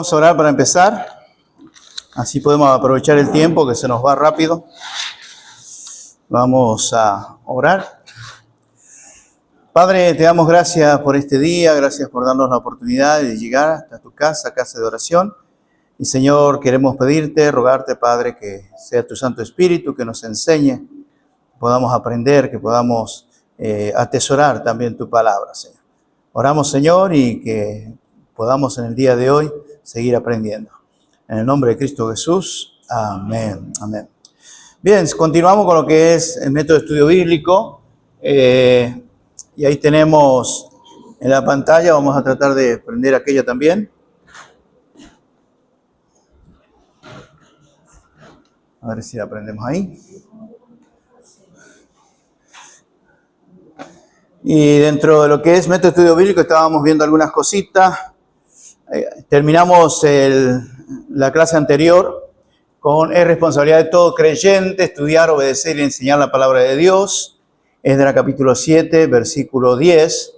Vamos a orar para empezar. Así podemos aprovechar el tiempo que se nos va rápido. Vamos a orar. Padre, te damos gracias por este día, gracias por darnos la oportunidad de llegar hasta tu casa de oración. Y Señor, queremos pedirte, rogarte, Padre, que sea tu Santo Espíritu que nos enseñe, que podamos aprender, que podamos atesorar también tu palabra, Señor. Oramos, Señor, y que podamos en el día de hoy seguir aprendiendo. En el nombre de Cristo Jesús, amén, amén. Bien, continuamos con lo que es el método de estudio bíblico. Y ahí tenemos en la pantalla, vamos a tratar de prender aquella también. A ver si la prendemos ahí. Y dentro de lo que es método de estudio bíblico estábamos viendo algunas cositas. Terminamos la clase anterior con es responsabilidad de todo creyente estudiar, obedecer y enseñar la palabra de Dios. Esdras capítulo 7, versículo 10.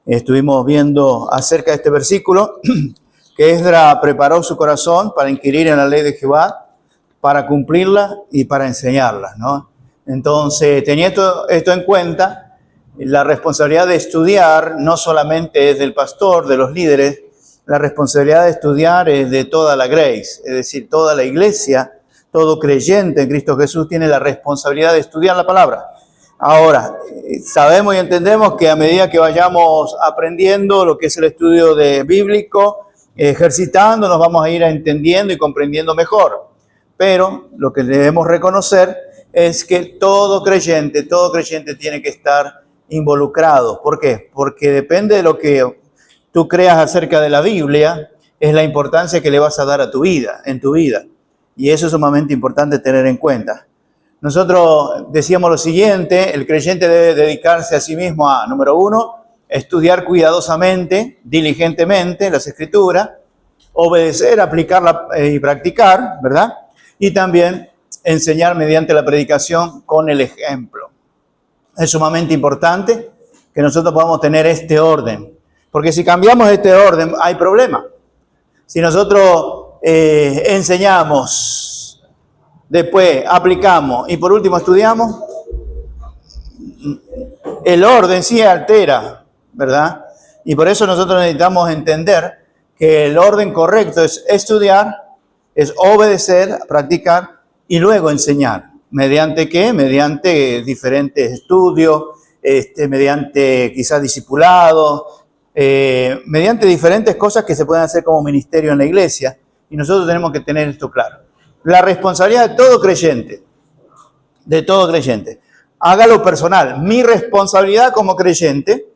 Estuvimos viendo acerca de este versículo, que Esdras preparó su corazón para inquirir en la ley de Jehová, para cumplirla y para enseñarla, ¿no? Entonces, teniendo esto en cuenta, la responsabilidad de estudiar no solamente es del pastor, de los líderes, la responsabilidad de estudiar es de toda la Grace, es decir, toda la iglesia, todo creyente en Cristo Jesús tiene la responsabilidad de estudiar la palabra. Ahora, sabemos y entendemos que a medida que vayamos aprendiendo lo que es el estudio bíblico, ejercitando, nos vamos a ir entendiendo y comprendiendo mejor. Pero lo que debemos reconocer es que todo creyente tiene que estar involucrado. ¿Por qué? Porque depende de lo que tú creas acerca de la Biblia, es la importancia que le vas a dar a tu vida, en tu vida. Y eso es sumamente importante tener en cuenta. Nosotros decíamos lo siguiente, el creyente debe dedicarse a sí mismo a, número uno, estudiar cuidadosamente, diligentemente las Escrituras, obedecer, aplicar y practicar, ¿verdad? Y también enseñar mediante la predicación con el ejemplo. Es sumamente importante que nosotros podamos tener este orden, porque si cambiamos este orden hay problema. Si nosotros enseñamos, después aplicamos y por último estudiamos, el orden sí altera, ¿verdad? Y por eso nosotros necesitamos entender que el orden correcto es estudiar, es obedecer, practicar y luego enseñar. ¿Mediante qué? Mediante diferentes estudios, mediante quizás discipulados, mediante diferentes cosas que se pueden hacer como ministerio en la iglesia. Y nosotros tenemos que tener esto claro. La responsabilidad de todo creyente, hágalo personal. Mi responsabilidad como creyente,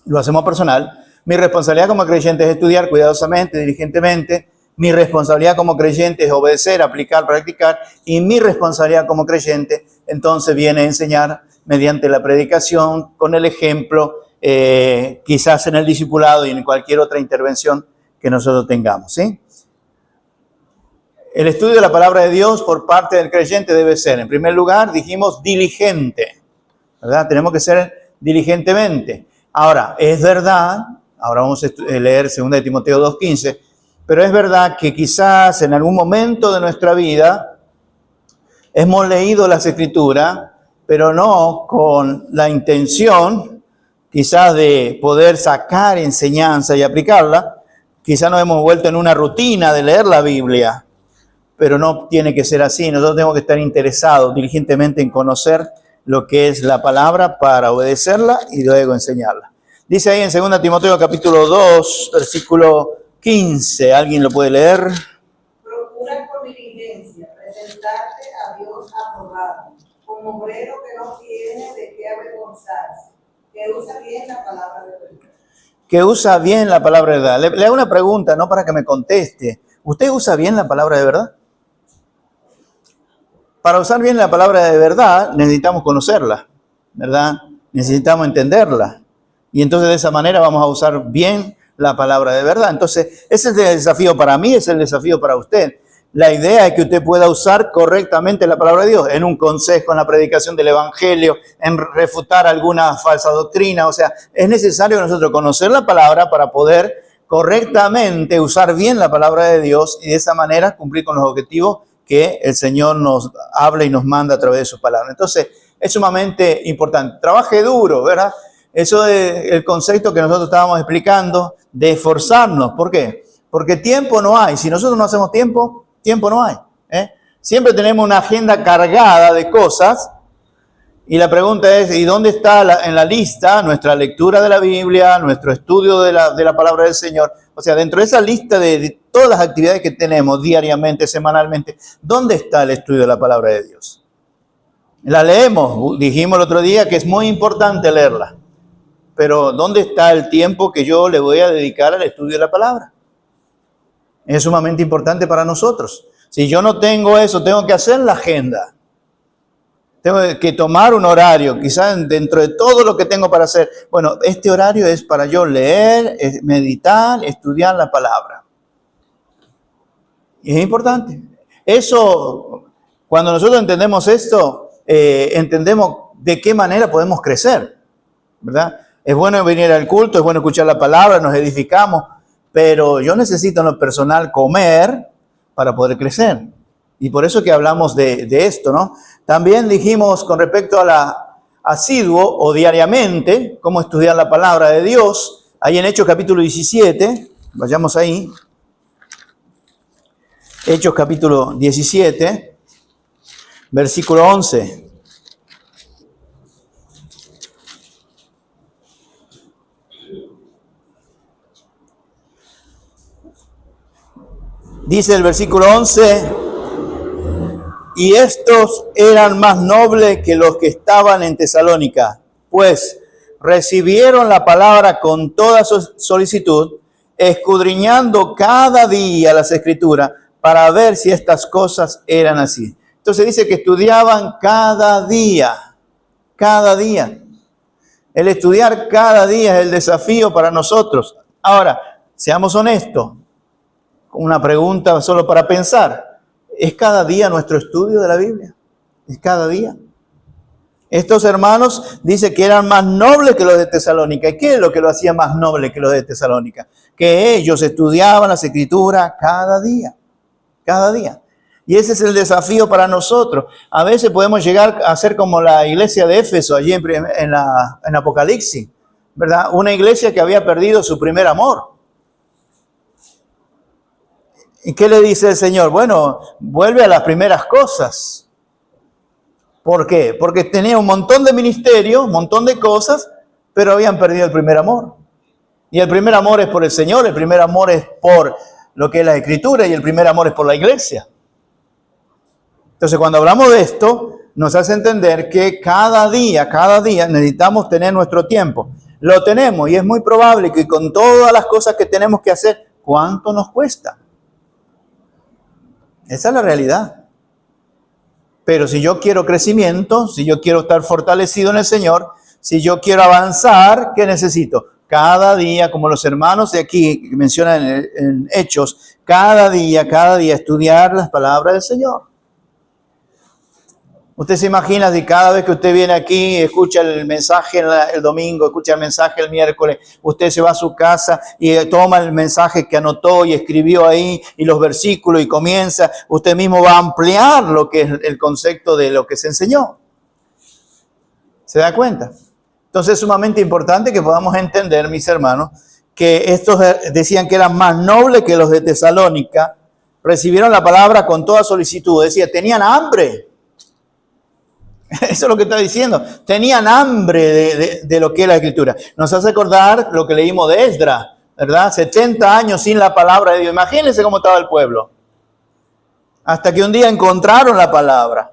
lo hacemos personal, mi responsabilidad como creyente es estudiar cuidadosamente, diligentemente. Mi responsabilidad como creyente es obedecer, aplicar, practicar. Y mi responsabilidad como creyente entonces viene a enseñar mediante la predicación, con el ejemplo, quizás en el discipulado y en cualquier otra intervención que nosotros tengamos, ¿sí? El estudio de la palabra de Dios por parte del creyente debe ser, en primer lugar, dijimos, diligente, ¿verdad? Tenemos que ser diligentemente. Ahora, es verdad, ahora vamos a leer 2 Timoteo 2:15, pero es verdad que quizás en algún momento de nuestra vida hemos leído las Escrituras, pero no con la intención quizás de poder sacar enseñanza y aplicarla. Quizás nos hemos vuelto en una rutina de leer la Biblia, pero no tiene que ser así. Nosotros tenemos que estar interesados diligentemente en conocer lo que es la palabra para obedecerla y luego enseñarla. Dice ahí en 2 Timoteo capítulo 2, versículo 15. ¿Alguien lo puede leer? Procura con diligencia presentarte a Dios aprobado, como obrero que no tiene de qué avergonzarse, que usa bien la palabra de verdad. Que usa bien la palabra de verdad. Le hago una pregunta, no para que me conteste. ¿Usted usa bien la palabra de verdad? Para usar bien la palabra de verdad necesitamos conocerla, ¿verdad? Necesitamos entenderla. Y entonces de esa manera vamos a usar bien la palabra de verdad. Entonces ese es el desafío para mí, es el desafío para usted. La idea es que usted pueda usar correctamente la palabra de Dios en un consejo, en la predicación del evangelio, en refutar alguna falsa doctrina. O sea, es necesario nosotros conocer la palabra para poder correctamente usar bien la palabra de Dios y de esa manera cumplir con los objetivos que el Señor nos habla y nos manda a través de su palabra. Entonces, es sumamente importante. Trabaje duro, ¿verdad? Eso es el concepto que nosotros estábamos explicando de esforzarnos. ¿Por qué? Porque tiempo no hay. Si nosotros no hacemos tiempo, tiempo no hay. Siempre tenemos una agenda cargada de cosas. Y la pregunta es, ¿y dónde está en la lista nuestra lectura de la Biblia, nuestro estudio de la palabra del Señor? O sea, dentro de esa lista de todas las actividades que tenemos diariamente, semanalmente, ¿dónde está el estudio de la palabra de Dios? La leemos, dijimos el otro día que es muy importante leerla, pero ¿dónde está el tiempo que yo le voy a dedicar al estudio de la palabra? Es sumamente importante para nosotros. Si yo no tengo eso, tengo que hacer la agenda. Tengo que tomar un horario, quizás dentro de todo lo que tengo para hacer. Bueno, este horario es para yo leer, meditar, estudiar la palabra. Y es importante. Eso, cuando nosotros entendemos esto, entendemos de qué manera podemos crecer, ¿verdad? Es bueno venir al culto, es bueno escuchar la palabra, nos edificamos, pero yo necesito en lo personal comer para poder crecer. Y por eso que hablamos de esto, ¿no? También dijimos con respecto a la asiduo o diariamente, cómo estudiar la palabra de Dios. Ahí en Hechos capítulo 17, vayamos ahí. Hechos capítulo 17, versículo 11. Dice el versículo 11... Y estos eran más nobles que los que estaban en Tesalónica, pues recibieron la palabra con toda solicitud, escudriñando cada día las Escrituras para ver si estas cosas eran así. Entonces dice que estudiaban cada día, cada día. El estudiar cada día es el desafío para nosotros. Ahora, seamos honestos, una pregunta solo para pensar. ¿Es cada día nuestro estudio de la Biblia? ¿Es cada día? Estos hermanos dice que eran más nobles que los de Tesalónica. ¿Y qué es lo que lo hacía más noble que los de Tesalónica? Que ellos estudiaban las Escrituras cada día. Cada día. Y ese es el desafío para nosotros. A veces podemos llegar a ser como la iglesia de Éfeso, allí en Apocalipsis, ¿verdad? Una iglesia que había perdido su primer amor. ¿Y qué le dice el Señor? Bueno, vuelve a las primeras cosas. ¿Por qué? Porque tenía un montón de ministerios, un montón de cosas, pero habían perdido el primer amor. Y el primer amor es por el Señor, el primer amor es por lo que es la Escritura y el primer amor es por la iglesia. Entonces, cuando hablamos de esto, nos hace entender que cada día necesitamos tener nuestro tiempo. Lo tenemos y es muy probable que con todas las cosas que tenemos que hacer, ¿cuánto nos cuesta? Esa es la realidad. Pero si yo quiero crecimiento, si yo quiero estar fortalecido en el Señor, si yo quiero avanzar, ¿qué necesito? Cada día, como los hermanos de aquí mencionan en Hechos, cada día estudiar las palabras del Señor. Usted se imagina si cada vez que usted viene aquí, escucha el mensaje el domingo, escucha el mensaje el miércoles, usted se va a su casa y toma el mensaje que anotó y escribió ahí y los versículos y comienza, usted mismo va a ampliar lo que es el concepto de lo que se enseñó. ¿Se da cuenta? Entonces es sumamente importante que podamos entender, mis hermanos, que estos decían que eran más nobles que los de Tesalónica, recibieron la palabra con toda solicitud, decía, tenían hambre. Eso es lo que está diciendo. Tenían hambre de lo que es la Escritura. Nos hace acordar lo que leímos de Esdras, ¿verdad? 70 años sin la palabra de Dios. Imagínense cómo estaba el pueblo. Hasta que un día encontraron la palabra.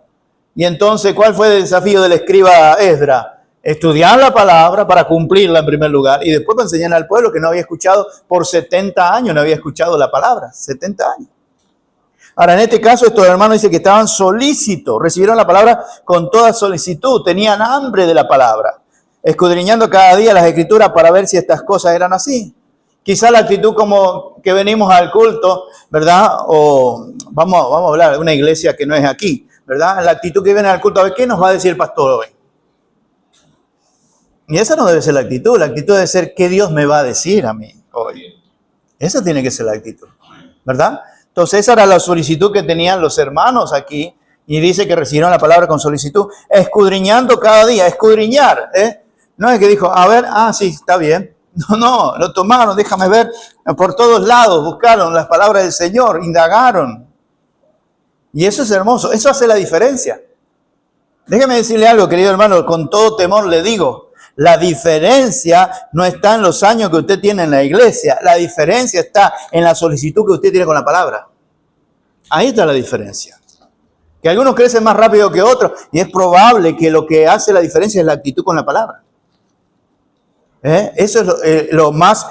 Y entonces, ¿cuál fue el desafío del escriba Esdras? Estudiar la palabra para cumplirla en primer lugar. Y después para enseñar al pueblo que no había escuchado por 70 años, no había escuchado la palabra. 70 años. Ahora, en este caso, estos hermanos dicen que estaban solícitos, recibieron la palabra con toda solicitud, tenían hambre de la palabra, escudriñando cada día las Escrituras para ver si estas cosas eran así. Quizá la actitud como que venimos al culto, ¿verdad? O vamos a hablar de una iglesia que no es aquí, ¿verdad? La actitud que viene al culto, a ver, ¿qué nos va a decir el pastor hoy? Y esa no debe ser la actitud debe ser, ¿qué Dios me va a decir a mí hoy? Esa tiene que ser la actitud, ¿verdad? Entonces esa era la solicitud que tenían los hermanos aquí. Y dice que recibieron la palabra con solicitud, escudriñando cada día, escudriñar. No es que dijo, a ver, sí, está bien. No, lo tomaron, déjame ver, por todos lados buscaron las palabras del Señor, indagaron. Y eso es hermoso, eso hace la diferencia. Déjeme decirle algo, querido hermano, con todo temor le digo, la diferencia no está en los años que usted tiene en la iglesia, la diferencia está en la solicitud que usted tiene con la palabra. Ahí está la diferencia. Que algunos crecen más rápido que otros y es probable que lo que hace la diferencia es la actitud con la palabra. Eso es lo más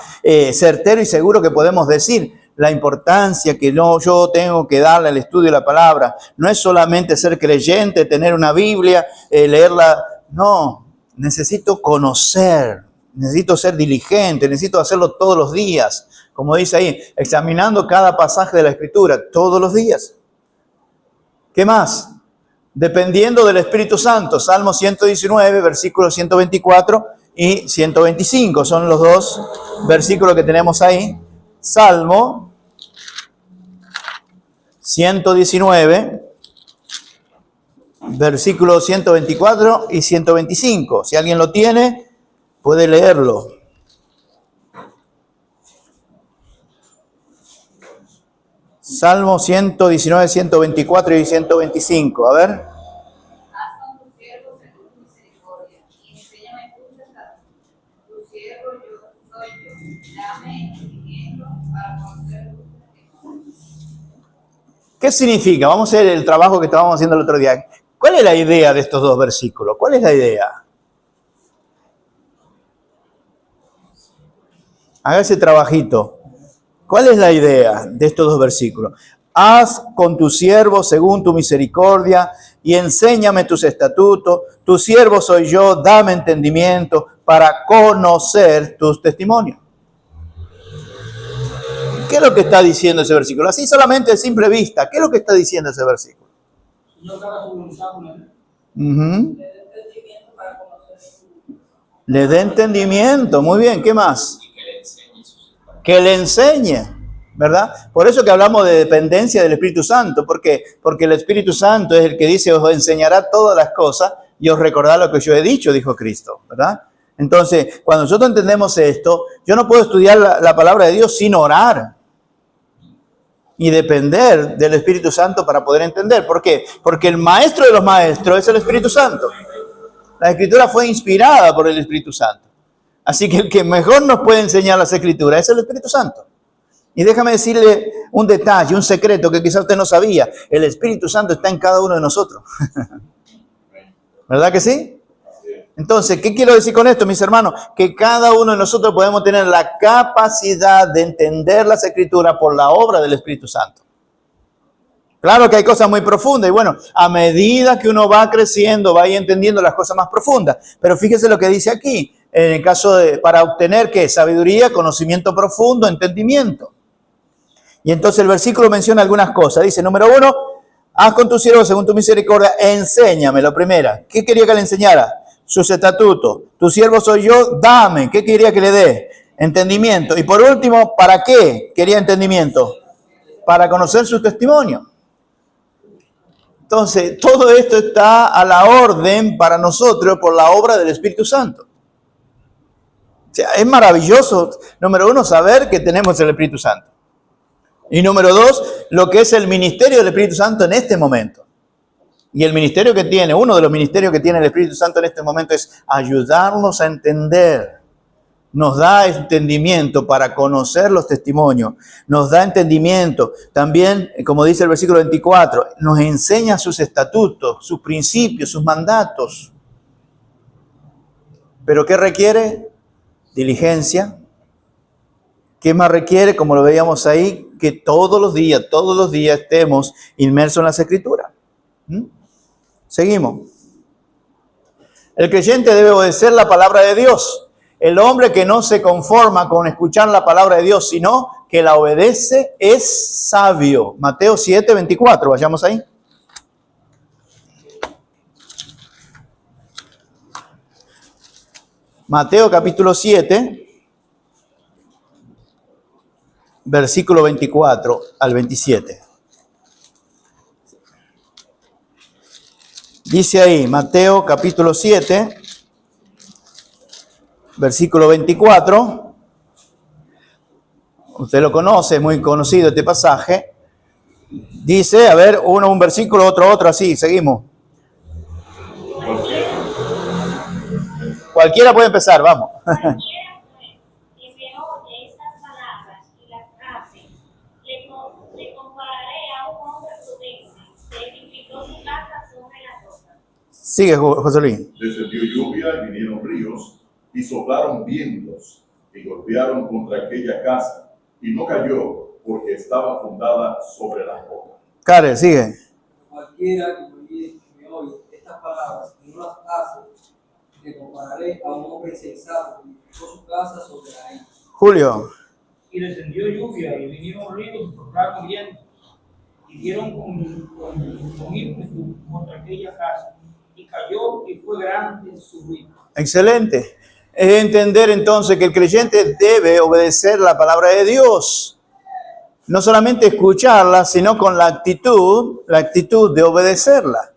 certero y seguro que podemos decir. La importancia que yo tengo que darle al estudio de la palabra. No es solamente ser creyente, tener una Biblia, leerla. No, necesito conocer, necesito ser diligente, necesito hacerlo todos los días. Como dice ahí, examinando cada pasaje de la Escritura todos los días. ¿Qué más? Dependiendo del Espíritu Santo. Salmo 119, versículos 124 y 125. Son los dos versículos que tenemos ahí. Salmo 119, versículos 124 y 125. Si alguien lo tiene, puede leerlo. Salmo 119, 124 y 125. A ver. Haz con tu siervo según tu misericordia, y enséñame tus estatutos. Tu siervo soy yo. Dame entendimiento para conocer tus testimonios. ¿Qué significa? Vamos a hacer el trabajo que estábamos haciendo el otro día. ¿Cuál es la idea de estos dos versículos? ¿Cuál es la idea? Haga ese trabajito. ¿Cuál es la idea de estos dos versículos? Haz con tu siervo según tu misericordia y enséñame tus estatutos. Tu siervo soy yo, dame entendimiento para conocer tus testimonios. ¿Qué es lo que está diciendo ese versículo? Así solamente de simple vista. ¿Qué es lo que está diciendo ese versículo? Le dé entendimiento. Muy bien. ¿Qué más? Que le enseñe, ¿verdad? Por eso que hablamos de dependencia del Espíritu Santo. ¿Por qué? Porque el Espíritu Santo es el que dice, os enseñará todas las cosas y os recordará lo que yo he dicho, dijo Cristo, ¿verdad? Entonces, cuando nosotros entendemos esto, yo no puedo estudiar la palabra de Dios sin orar y depender del Espíritu Santo para poder entender. ¿Por qué? Porque el maestro de los maestros es el Espíritu Santo. La Escritura fue inspirada por el Espíritu Santo. Así que el que mejor nos puede enseñar las Escrituras es el Espíritu Santo. Y déjame decirle un detalle, un secreto que quizás usted no sabía. El Espíritu Santo está en cada uno de nosotros. ¿Verdad que sí? Entonces, ¿qué quiero decir con esto, mis hermanos? Que cada uno de nosotros podemos tener la capacidad de entender las Escrituras por la obra del Espíritu Santo. Claro que hay cosas muy profundas y bueno, a medida que uno va creciendo, va entendiendo las cosas más profundas. Pero fíjese lo que dice aquí. En el caso de, para obtener, ¿qué? Sabiduría, conocimiento profundo, entendimiento. Y entonces el versículo menciona algunas cosas. Dice, número 1, haz con tu siervo según tu misericordia, enséñame, lo primera. ¿Qué quería que le enseñara? Sus estatutos. Tu siervo soy yo, dame. ¿Qué quería que le dé? Entendimiento. Y por último, ¿para qué quería entendimiento? Para conocer su testimonio. Entonces, todo esto está a la orden para nosotros por la obra del Espíritu Santo. O sea, es maravilloso, número 1, saber que tenemos el Espíritu Santo. Y número 2, lo que es el ministerio del Espíritu Santo en este momento. Y el ministerio que tiene, uno de los ministerios que tiene el Espíritu Santo en este momento es ayudarnos a entender. Nos da entendimiento para conocer los testimonios. Nos da entendimiento. También, como dice el versículo 24, nos enseña sus estatutos, sus principios, sus mandatos. ¿Pero qué requiere? Diligencia. ¿Qué más requiere? Como lo veíamos ahí, que todos los días estemos inmersos en las Escrituras. Seguimos. El creyente debe obedecer la palabra de Dios. El hombre que no se conforma con escuchar la palabra de Dios, sino que la obedece, es sabio. Mateo 7, 24, vayamos ahí. Mateo capítulo 7. versículo 24 al 27. Dice ahí, Mateo capítulo 7, versículo 24. Usted lo conoce, es muy conocido este pasaje. Dice, a ver, uno un versículo, otro, así, seguimos. Cualquiera puede empezar, vamos. Cualquiera pues, que me oye estas palabras y las hace, le compararé a un hombre prudente que edificó su casa sobre la roca. Sigue, José Luis. Descendió lluvia y vinieron ríos, y soplaron vientos, y golpearon contra aquella casa, y no cayó, porque estaba fundada sobre la roca. Karen, sigue. Cualquiera que me oye estas palabras y no las hace, le compararé a un hombre insensato que edificó su casa sobre la arena. Julio. Y descendió lluvia, y vinieron ríos, y soplaron vientos, y dieron con ímpetu contra aquella casa, y cayó, y fue grande su ruina. Excelente. Es entender entonces que el creyente debe obedecer la palabra de Dios. No solamente escucharla, sino con la actitud de obedecerla,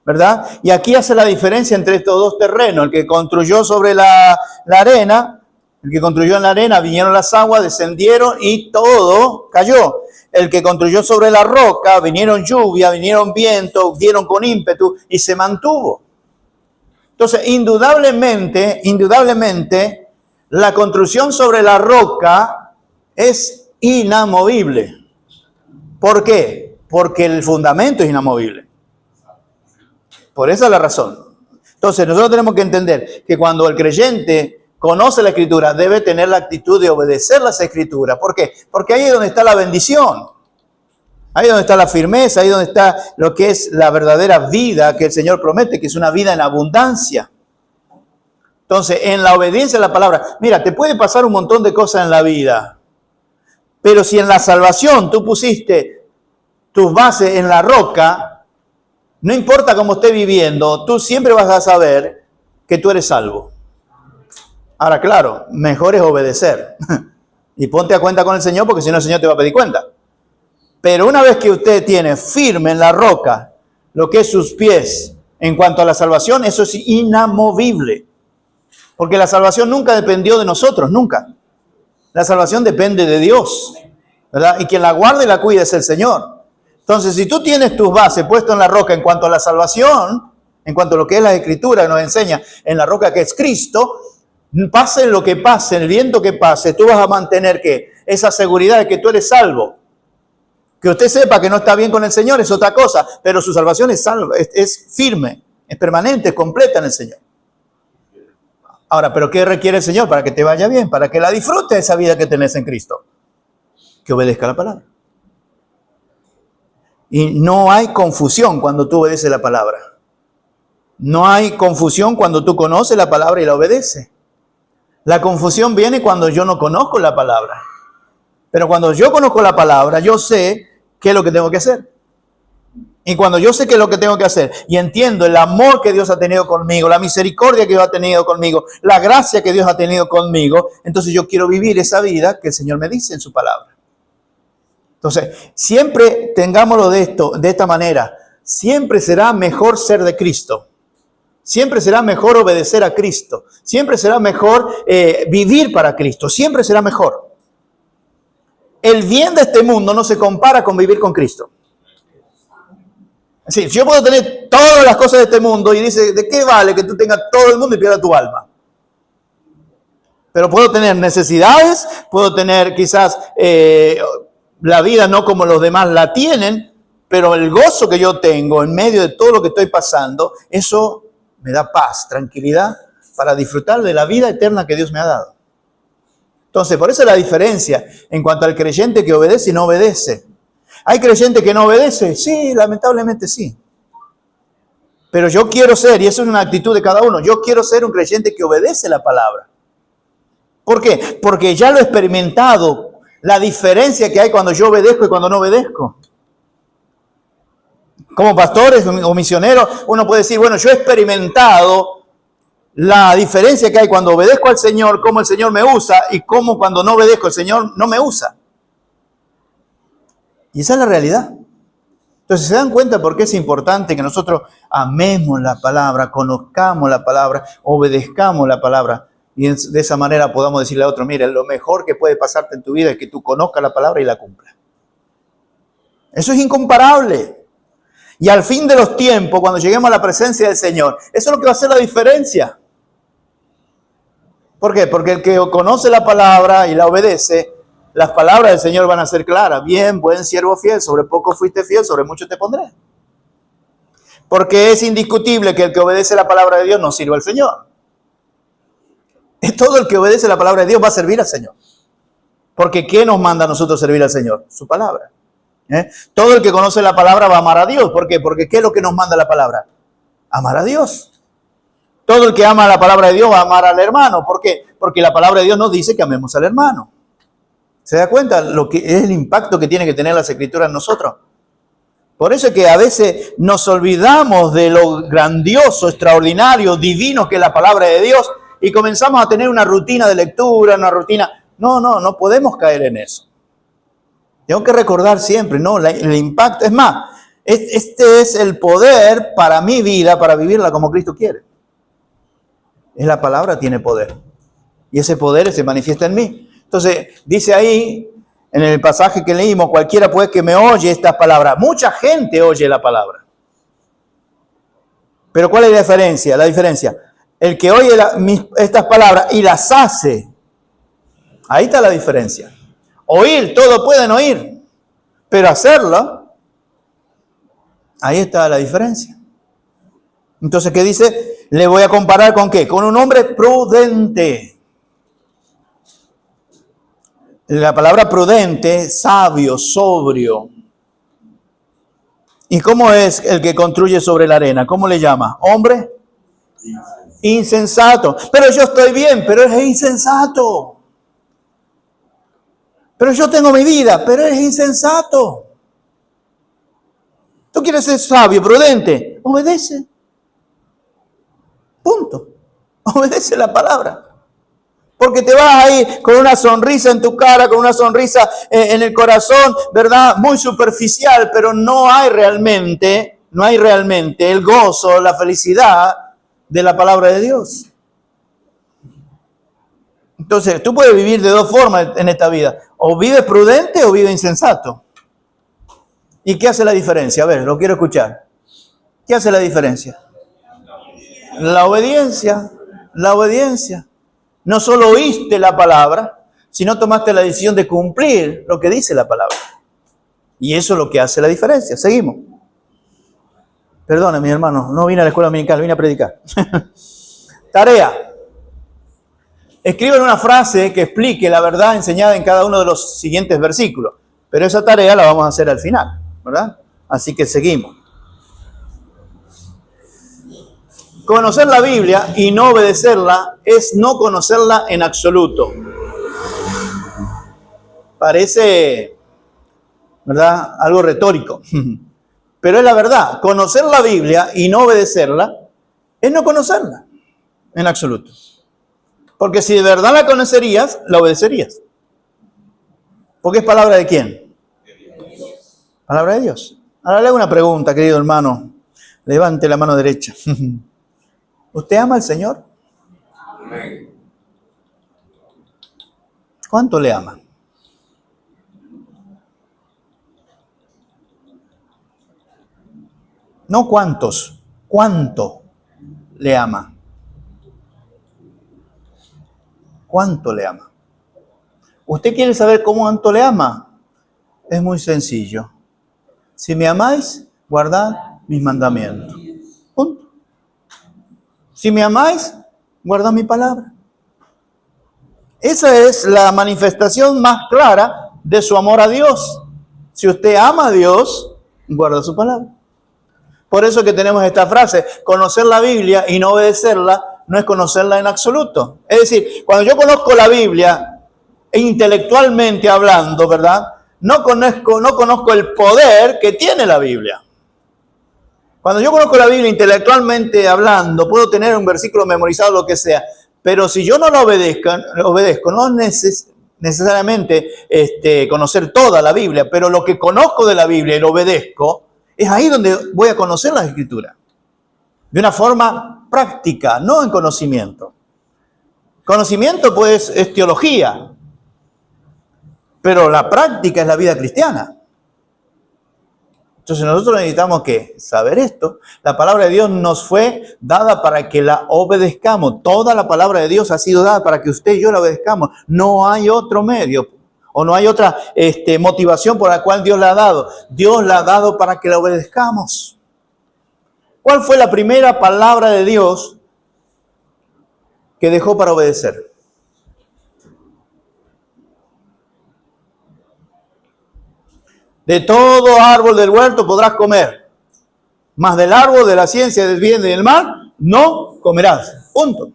¿verdad? Y aquí hace la diferencia entre estos dos terrenos. El que construyó sobre la arena, el que construyó en la arena, vinieron las aguas, descendieron y todo cayó. El que construyó sobre la roca, vinieron lluvia, vinieron vientos, dieron con ímpetu y se mantuvo. Entonces, indudablemente, la construcción sobre la roca es inamovible. ¿Por qué? Porque el fundamento es inamovible. Por esa es la razón. Entonces, nosotros tenemos que entender que cuando el creyente conoce la Escritura, debe tener la actitud de obedecer las Escrituras. ¿Por qué? Porque ahí es donde está la bendición. Ahí es donde está la firmeza, ahí es donde está lo que es la verdadera vida que el Señor promete, que es una vida en abundancia. Entonces, en la obediencia a la palabra, mira, te puede pasar un montón de cosas en la vida, pero si en la salvación tú pusiste tus bases en la roca, no importa cómo estés viviendo, tú siempre vas a saber que tú eres salvo. Ahora, claro, mejor es obedecer. Y ponte a cuenta con el Señor, porque si no el Señor te va a pedir cuenta. Pero una vez que usted tiene firme en la roca lo que es sus pies en cuanto a la salvación, eso es inamovible. Porque la salvación nunca dependió de nosotros, nunca. La salvación depende de Dios, ¿verdad? Y quien la guarda y la cuida es el Señor. Entonces, si tú tienes tus bases puestas en la roca en cuanto a la salvación, en cuanto a lo que es la Escritura que nos enseña, en la roca que es Cristo, pase lo que pase, el viento que pase, tú vas a mantener que esa seguridad de que tú eres salvo. Que usted sepa que no está bien con el Señor es otra cosa, pero su salvación es firme, es permanente, es completa en el Señor. Ahora, ¿pero qué requiere el Señor para que te vaya bien? Para que la disfrutes esa vida que tenés en Cristo. Que obedezca la palabra. Y no hay confusión cuando tú obedeces la palabra. No hay confusión cuando tú conoces la palabra y la obedeces. La confusión viene cuando yo no conozco la palabra. Pero cuando yo conozco la palabra, yo sé qué es lo que tengo que hacer. Y cuando yo sé qué es lo que tengo que hacer y entiendo el amor que Dios ha tenido conmigo, la misericordia que Dios ha tenido conmigo, la gracia que Dios ha tenido conmigo, entonces yo quiero vivir esa vida que el Señor me dice en su palabra. Entonces, siempre tengámoslo de esta manera. Siempre será mejor ser de Cristo. Siempre será mejor obedecer a Cristo. Siempre será mejor vivir para Cristo. Siempre será mejor. El bien de este mundo no se compara con vivir con Cristo. Es decir, yo puedo tener todas las cosas de este mundo y dice, ¿de qué vale que tú tengas todo el mundo y pierdas tu alma? Pero puedo tener necesidades, puedo tener quizás la vida no como los demás la tienen, pero el gozo que yo tengo en medio de todo lo que estoy pasando, eso me da paz, tranquilidad para disfrutar de la vida eterna que Dios me ha dado. Entonces, por eso es la diferencia en cuanto al creyente que obedece y no obedece. ¿Hay creyente que no obedece? Sí, lamentablemente sí. Pero yo quiero ser, y eso es una actitud de cada uno, yo quiero ser un creyente que obedece la palabra. ¿Por qué? Porque ya lo he experimentado, la diferencia que hay cuando yo obedezco y cuando no obedezco. Como pastores o misioneros, uno puede decir, bueno, yo he experimentado la diferencia que hay cuando obedezco al Señor, cómo el Señor me usa, y cómo cuando no obedezco el Señor no me usa. Y esa es la realidad. Entonces, ¿se dan cuenta por qué es importante que nosotros amemos la palabra, conozcamos la palabra, obedezcamos la palabra? Y de esa manera podamos decirle a otro, mira, lo mejor que puede pasarte en tu vida es que tú conozcas la palabra y la cumplas. Eso es incomparable. Y al fin de los tiempos, cuando lleguemos a la presencia del Señor, eso es lo que va a hacer la diferencia. ¿Por qué? Porque el que conoce la palabra y la obedece, las palabras del Señor van a ser claras. Bien, buen siervo fiel, sobre poco fuiste fiel, sobre mucho te pondré. Porque es indiscutible que el que obedece la palabra de Dios no sirve al Señor. Todo el que obedece la palabra de Dios va a servir al Señor. Porque ¿qué nos manda a nosotros servir al Señor? Su palabra. Todo el que conoce la palabra va a amar a Dios. ¿Por qué? Porque ¿qué es lo que nos manda la palabra? Amar a Dios. Todo el que ama la palabra de Dios va a amar al hermano. ¿Por qué? Porque la palabra de Dios nos dice que amemos al hermano. ¿Se da cuenta lo que es el impacto que tiene que tener las Escrituras en nosotros? Por eso es que a veces nos olvidamos de lo grandioso, extraordinario, divino que es la palabra de Dios y comenzamos a tener una rutina de lectura, una rutina. No podemos caer en eso. Tengo que recordar siempre, no, el impacto. Es más, este es el poder para mi vida, para vivirla como Cristo quiere. Es la palabra tiene poder. Y ese poder se manifiesta en mí. Entonces, dice ahí, en el pasaje que leímos, cualquiera pues que me oye estas palabras. Mucha gente oye la palabra. Pero ¿cuál es la diferencia? La diferencia, el que oye estas palabras y las hace, ahí está la diferencia. Oír, todo pueden oír, pero hacerlo, ahí está la diferencia. Entonces, ¿qué dice? Le voy a comparar ¿con qué? Con un hombre prudente. La palabra prudente, sabio, sobrio. ¿Y cómo es el que construye sobre la arena? ¿Cómo le llama? ¿Hombre? Insensato. Pero yo estoy bien, pero es insensato. Pero yo tengo mi vida, pero es insensato. ¿Tú quieres ser sabio, prudente? Obedece. Punto. Obedece la palabra. Porque te vas a ir con una sonrisa en tu cara, con una sonrisa en el corazón, ¿verdad? Muy superficial, pero no hay realmente el gozo, la felicidad de la palabra de Dios. Entonces, tú puedes vivir de dos formas en esta vida. O vives prudente o vives insensato. ¿Y qué hace la diferencia? A ver, lo quiero escuchar. ¿Qué hace la diferencia? La obediencia. La obediencia. No solo oíste la palabra, sino tomaste la decisión de cumplir lo que dice la palabra. Y eso es lo que hace la diferencia. Seguimos. Perdona, mi hermano, no vine a la escuela dominical, vine a predicar. Tarea. Escriban una frase que explique la verdad enseñada en cada uno de los siguientes versículos. Pero esa tarea la vamos a hacer al final, ¿verdad? Así que seguimos. Conocer la Biblia y no obedecerla es no conocerla en absoluto. Parece, ¿verdad?, algo retórico. Pero es la verdad. Conocer la Biblia y no obedecerla es no conocerla en absoluto. Porque si de verdad la conocerías, la obedecerías. Porque es palabra de ¿quién? Palabra de Dios. Ahora le hago una pregunta, querido hermano. Levante la mano derecha. ¿Usted ama al Señor? Amén. ¿Cuánto le ama? No cuántos, ¿cuánto le ama? ¿Cuánto le ama? ¿Usted quiere saber cuánto le ama? Es muy sencillo. Si me amáis, guardad mis mandamientos. Punto. Si me amáis, guardad mi palabra. Esa es la manifestación más clara de su amor a Dios. Si usted ama a Dios, guarda su palabra. Por eso que tenemos esta frase, conocer la Biblia y no obedecerla no es conocerla en absoluto. Es decir, cuando yo conozco la Biblia, intelectualmente hablando, ¿verdad? No conozco el poder que tiene la Biblia. Cuando yo conozco la Biblia intelectualmente hablando, puedo tener un versículo memorizado, lo que sea, pero si yo no lo obedezco, no necesariamente conocer toda la Biblia, pero lo que conozco de la Biblia y lo obedezco, es ahí donde voy a conocer las Escrituras. De una forma práctica, no en conocimiento. Conocimiento, pues, es teología, pero la práctica es la vida cristiana. Entonces nosotros necesitamos que saber esto. La palabra de Dios nos fue dada para que la obedezcamos. Toda la palabra de Dios ha sido dada para que usted y yo la obedezcamos. No hay otro medio o no hay otra motivación por la cual Dios la ha dado. Dios la ha dado para que la obedezcamos. ¿Cuál fue la primera palabra de Dios que dejó para obedecer? De todo árbol del huerto podrás comer, mas del árbol de la ciencia del bien y del mal no comerás. Punto.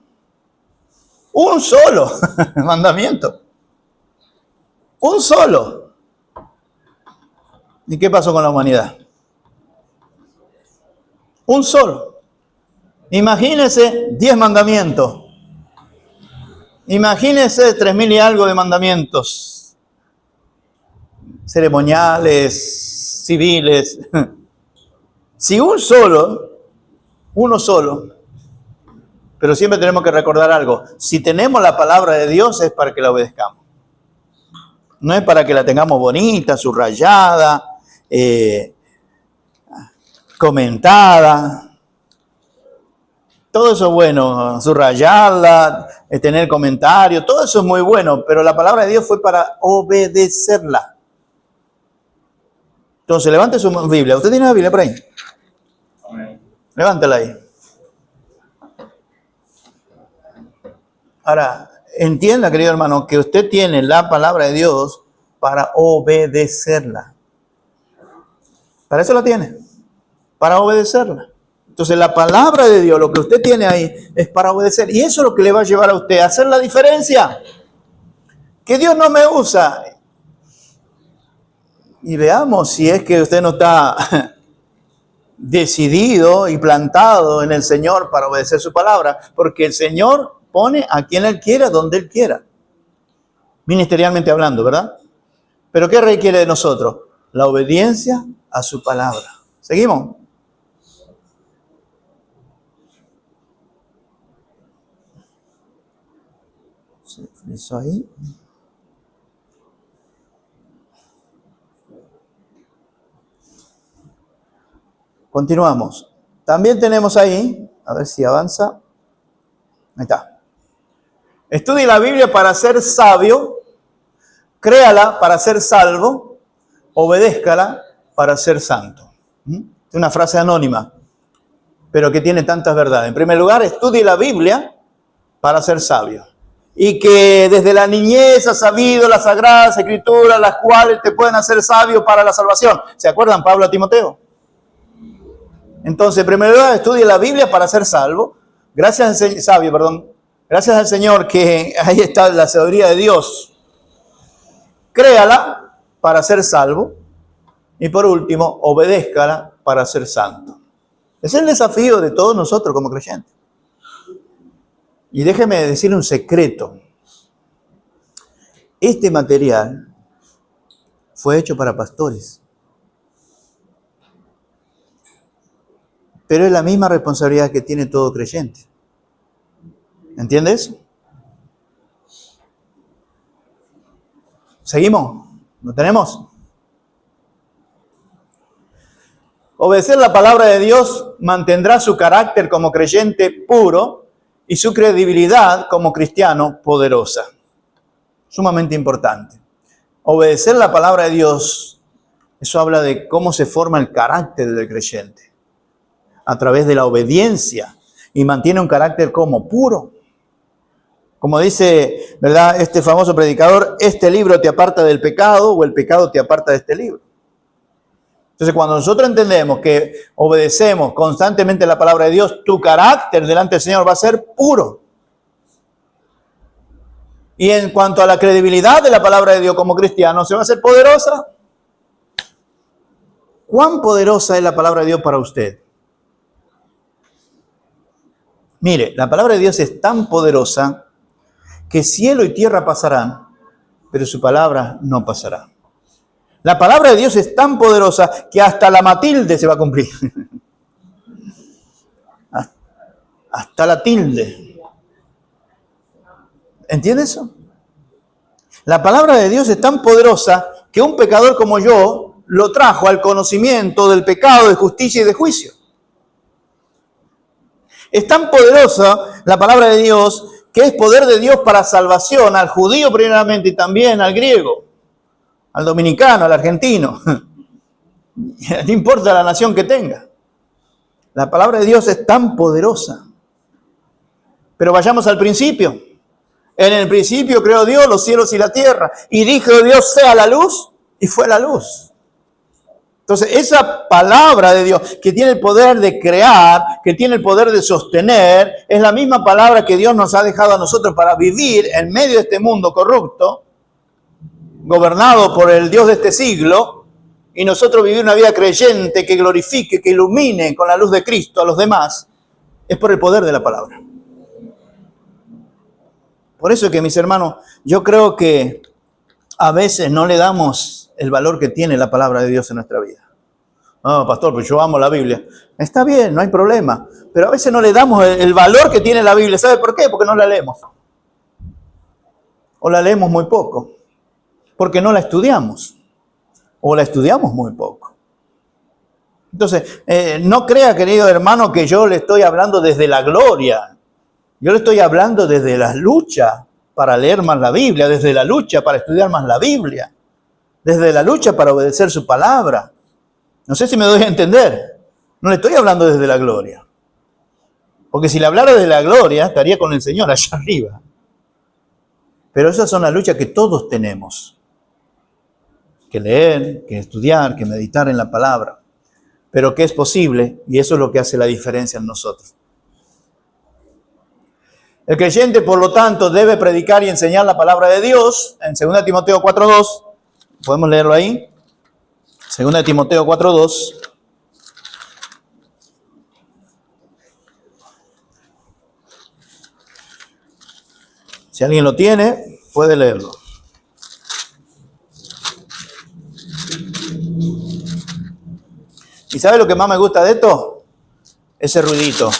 Un solo mandamiento. Un solo. ¿Y qué pasó con la humanidad? Un solo. Imagínense 10 mandamientos. Imagínense 3.000 y algo de mandamientos. Ceremoniales, civiles. Si uno solo, pero siempre tenemos que recordar algo. Si tenemos la palabra de Dios es para que la obedezcamos. No es para que la tengamos bonita, subrayada, comentada. Todo eso es bueno, subrayarla, tener comentarios, todo eso es muy bueno, pero la palabra de Dios fue para obedecerla. Entonces, levante su Biblia. ¿Usted tiene la Biblia por ahí? Amén. Levántela ahí. Ahora, entienda, querido hermano, que usted tiene la palabra de Dios para obedecerla. Para eso la tiene. Para obedecerla. Entonces, la palabra de Dios, lo que usted tiene ahí, es para obedecer. Y eso es lo que le va a llevar a usted a hacer la diferencia. Que Dios no me usa. Y veamos si es que usted no está decidido y plantado en el Señor para obedecer su palabra, porque el Señor pone a quien Él quiera, donde Él quiera, ministerialmente hablando, ¿verdad? Pero ¿qué requiere de nosotros? La obediencia a su palabra. ¿Seguimos? Eso ahí. Continuamos. También tenemos ahí, a ver si avanza. Ahí está. Estudie la Biblia para ser sabio, créala para ser salvo, obedézcala para ser santo. Es una frase anónima, pero que tiene tantas verdades. En primer lugar, estudie la Biblia para ser sabio. Y que desde la niñez has sabido las sagradas escrituras, las cuales te pueden hacer sabio para la salvación. ¿Se acuerdan Pablo a Timoteo? Entonces, en primer lugar, estudie la Biblia para ser salvo. Gracias al Señor que ahí está la sabiduría de Dios. Créala para ser salvo. Y por último, obedézcala para ser santo. Ese es el desafío de todos nosotros como creyentes. Y déjeme decirle un secreto. Este material fue hecho para pastores. Pero es la misma responsabilidad que tiene todo creyente. ¿Entiendes? ¿Seguimos? ¿Lo tenemos? Obedecer la palabra de Dios mantendrá su carácter como creyente puro y su credibilidad como cristiano poderosa. Sumamente importante. Obedecer la palabra de Dios, eso habla de cómo se forma el carácter del creyente. A través de la obediencia, y mantiene un carácter como puro. Como dice, ¿verdad?, este famoso predicador, este libro te aparta del pecado o el pecado te aparta de este libro. Entonces, cuando nosotros entendemos que obedecemos constantemente la palabra de Dios, tu carácter delante del Señor va a ser puro. Y en cuanto a la credibilidad de la palabra de Dios como cristiano, ¿se va a hacer poderosa? ¿Cuán poderosa es la palabra de Dios para usted? Mire, la palabra de Dios es tan poderosa que cielo y tierra pasarán, pero su palabra no pasará. La palabra de Dios es tan poderosa que hasta la matilde se va a cumplir. Hasta la tilde. ¿Entiendes eso? La palabra de Dios es tan poderosa que un pecador como yo lo trajo al conocimiento del pecado, de justicia y de juicio. Es tan poderosa la palabra de Dios que es poder de Dios para salvación al judío primeramente y también al griego, al dominicano, al argentino. No importa la nación que tenga. La palabra de Dios es tan poderosa. Pero vayamos al principio. En el principio creó Dios los cielos y la tierra. Y dijo Dios, sea la luz, y fue la luz. Entonces, esa palabra de Dios que tiene el poder de crear, que tiene el poder de sostener, es la misma palabra que Dios nos ha dejado a nosotros para vivir en medio de este mundo corrupto, gobernado por el Dios de este siglo, y nosotros vivir una vida creyente que glorifique, que ilumine con la luz de Cristo a los demás, es por el poder de la palabra. Por eso que, mis hermanos, yo creo que a veces no le damos el valor que tiene la palabra de Dios en nuestra vida. No, pastor, pues yo amo la Biblia. Está bien, no hay problema. Pero a veces no le damos el valor que tiene la Biblia. ¿Sabe por qué? Porque no la leemos. O la leemos muy poco. Porque no la estudiamos. O la estudiamos muy poco. Entonces, no crea, querido hermano, que yo le estoy hablando desde la gloria. Yo le estoy hablando desde la lucha para leer más la Biblia, desde la lucha para estudiar más la Biblia, desde la lucha para obedecer su palabra. No sé si me doy a entender. No le estoy hablando desde la gloria. Porque si le hablara desde la gloria, estaría con el Señor allá arriba. Pero esas son las luchas que todos tenemos. Que leer, que estudiar, que meditar en la palabra. Pero que es posible, y eso es lo que hace la diferencia en nosotros. El creyente, por lo tanto, debe predicar y enseñar la palabra de Dios. En 2 Timoteo 4:2, podemos leerlo ahí. 2 Timoteo 4:2. Si alguien lo tiene, puede leerlo. ¿Y sabe lo que más me gusta de esto? Ese ruidito.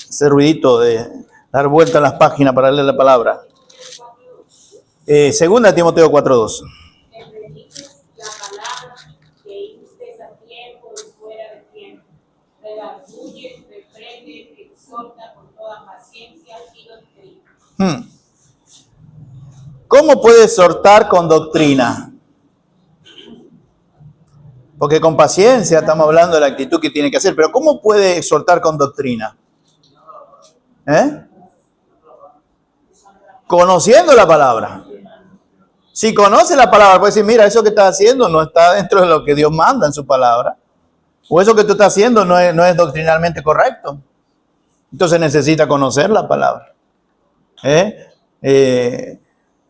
Ese ruidito de dar vuelta a las páginas para leer la palabra. 2 Timoteo 4:2. Que prediques la palabra, que instes a tiempo y fuera de tiempo. Redarguye, reprende, exhorta con toda paciencia y doctrina. ¿Cómo puede exhortar con doctrina? Porque con paciencia estamos hablando de la actitud que tiene que hacer, pero ¿cómo puede exhortar con doctrina? Conociendo la palabra. Si conoce la palabra, puede decir, mira, eso que estás haciendo no está dentro de lo que Dios manda en su palabra. O eso que tú estás haciendo no es doctrinalmente correcto. Entonces necesita conocer la palabra.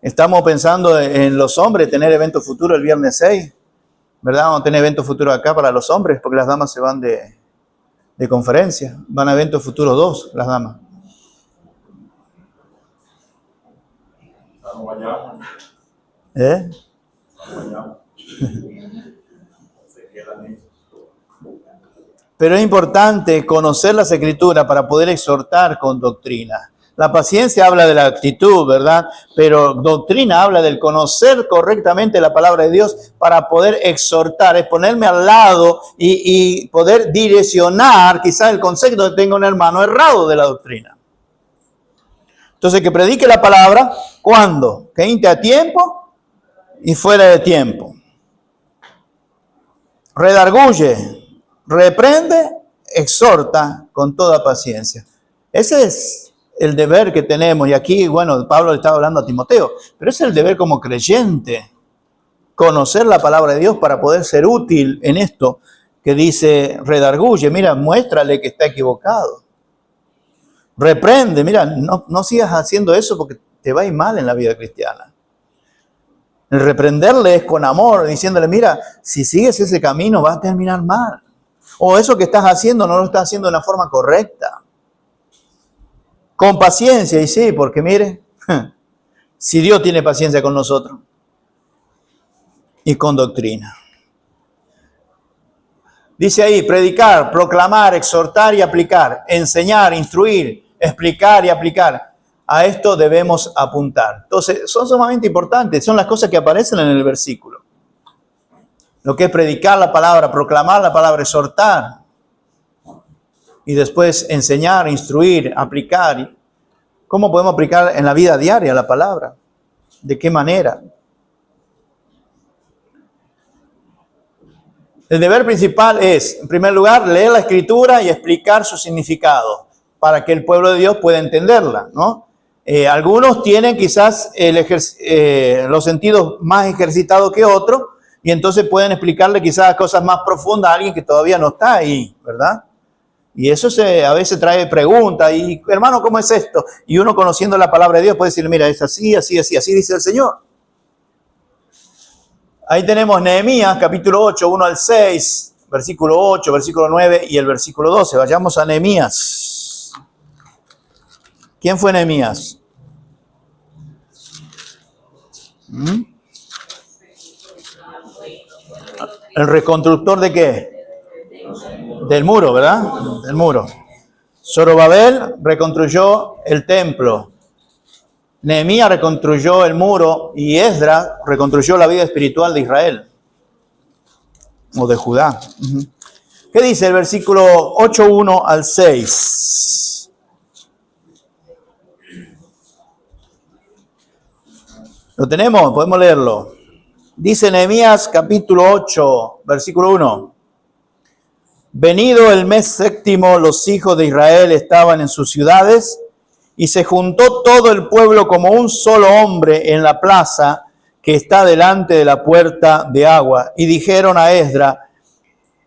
Estamos pensando en los hombres, tener evento futuro el viernes 6. ¿Verdad? Vamos a tener evento futuro acá para los hombres, porque las damas se van de conferencia. Van a evento futuro 2, las damas. Estamos allá. Estamos allá. Se quedan ahí. Pero es importante conocer las Escrituras para poder exhortar con doctrina. La paciencia habla de la actitud, ¿verdad? Pero doctrina habla del conocer correctamente la palabra de Dios para poder exhortar, es ponerme al lado y poder direccionar quizás el concepto que tenga un hermano errado de la doctrina. Entonces, que predique la palabra, ¿cuándo? Que inte a tiempo y fuera de tiempo. Redarguye, reprende, exhorta con toda paciencia. Ese es el deber que tenemos, y aquí, bueno, Pablo le estaba hablando a Timoteo, pero es el deber como creyente, conocer la palabra de Dios para poder ser útil en esto que dice redarguye, mira, muéstrale que está equivocado. Reprende, mira, no sigas haciendo eso porque te va a ir mal en la vida cristiana. El reprenderle es con amor, diciéndole, mira, si sigues ese camino vas a terminar mal. O eso que estás haciendo no lo estás haciendo de una forma correcta. Con paciencia, y sí, porque mire, si Dios tiene paciencia con nosotros y con doctrina. Dice ahí, predicar, proclamar, exhortar y aplicar, enseñar, instruir, explicar y aplicar. A esto debemos apuntar. Entonces, son sumamente importantes, son las cosas que aparecen en el versículo. Lo que es predicar la palabra, proclamar la palabra, exhortar. Y después enseñar, instruir, aplicar. ¿Cómo podemos aplicar en la vida diaria la palabra? ¿De qué manera? El deber principal es, en primer lugar, leer la Escritura y explicar su significado para que el pueblo de Dios pueda entenderla, ¿no? Algunos tienen quizás los sentidos más ejercitados que otros y entonces pueden explicarle quizás cosas más profundas a alguien que todavía no está ahí, ¿verdad? Y eso a veces trae preguntas y, hermano, ¿cómo es esto? Y uno conociendo la palabra de Dios puede decir, mira, es así, así, así, así dice el Señor. Ahí tenemos Nehemías, capítulo 8, 1 al 6, versículo 8, versículo 9 y el versículo 12. Vayamos a Nehemías. ¿Quién fue Nehemías? ¿El reconstructor de qué? Del muro, ¿verdad? Del muro. Zorobabel reconstruyó el templo. Nehemías reconstruyó el muro y Esdras reconstruyó la vida espiritual de Israel o de Judá. ¿Qué dice el versículo 8, 1 al 6? ¿Lo tenemos? Podemos leerlo. Dice Nehemías capítulo 8, versículo 1. Venido el mes séptimo, los hijos de Israel estaban en sus ciudades, y se juntó todo el pueblo como un solo hombre en la plaza que está delante de la puerta de agua. Y dijeron a Esdras,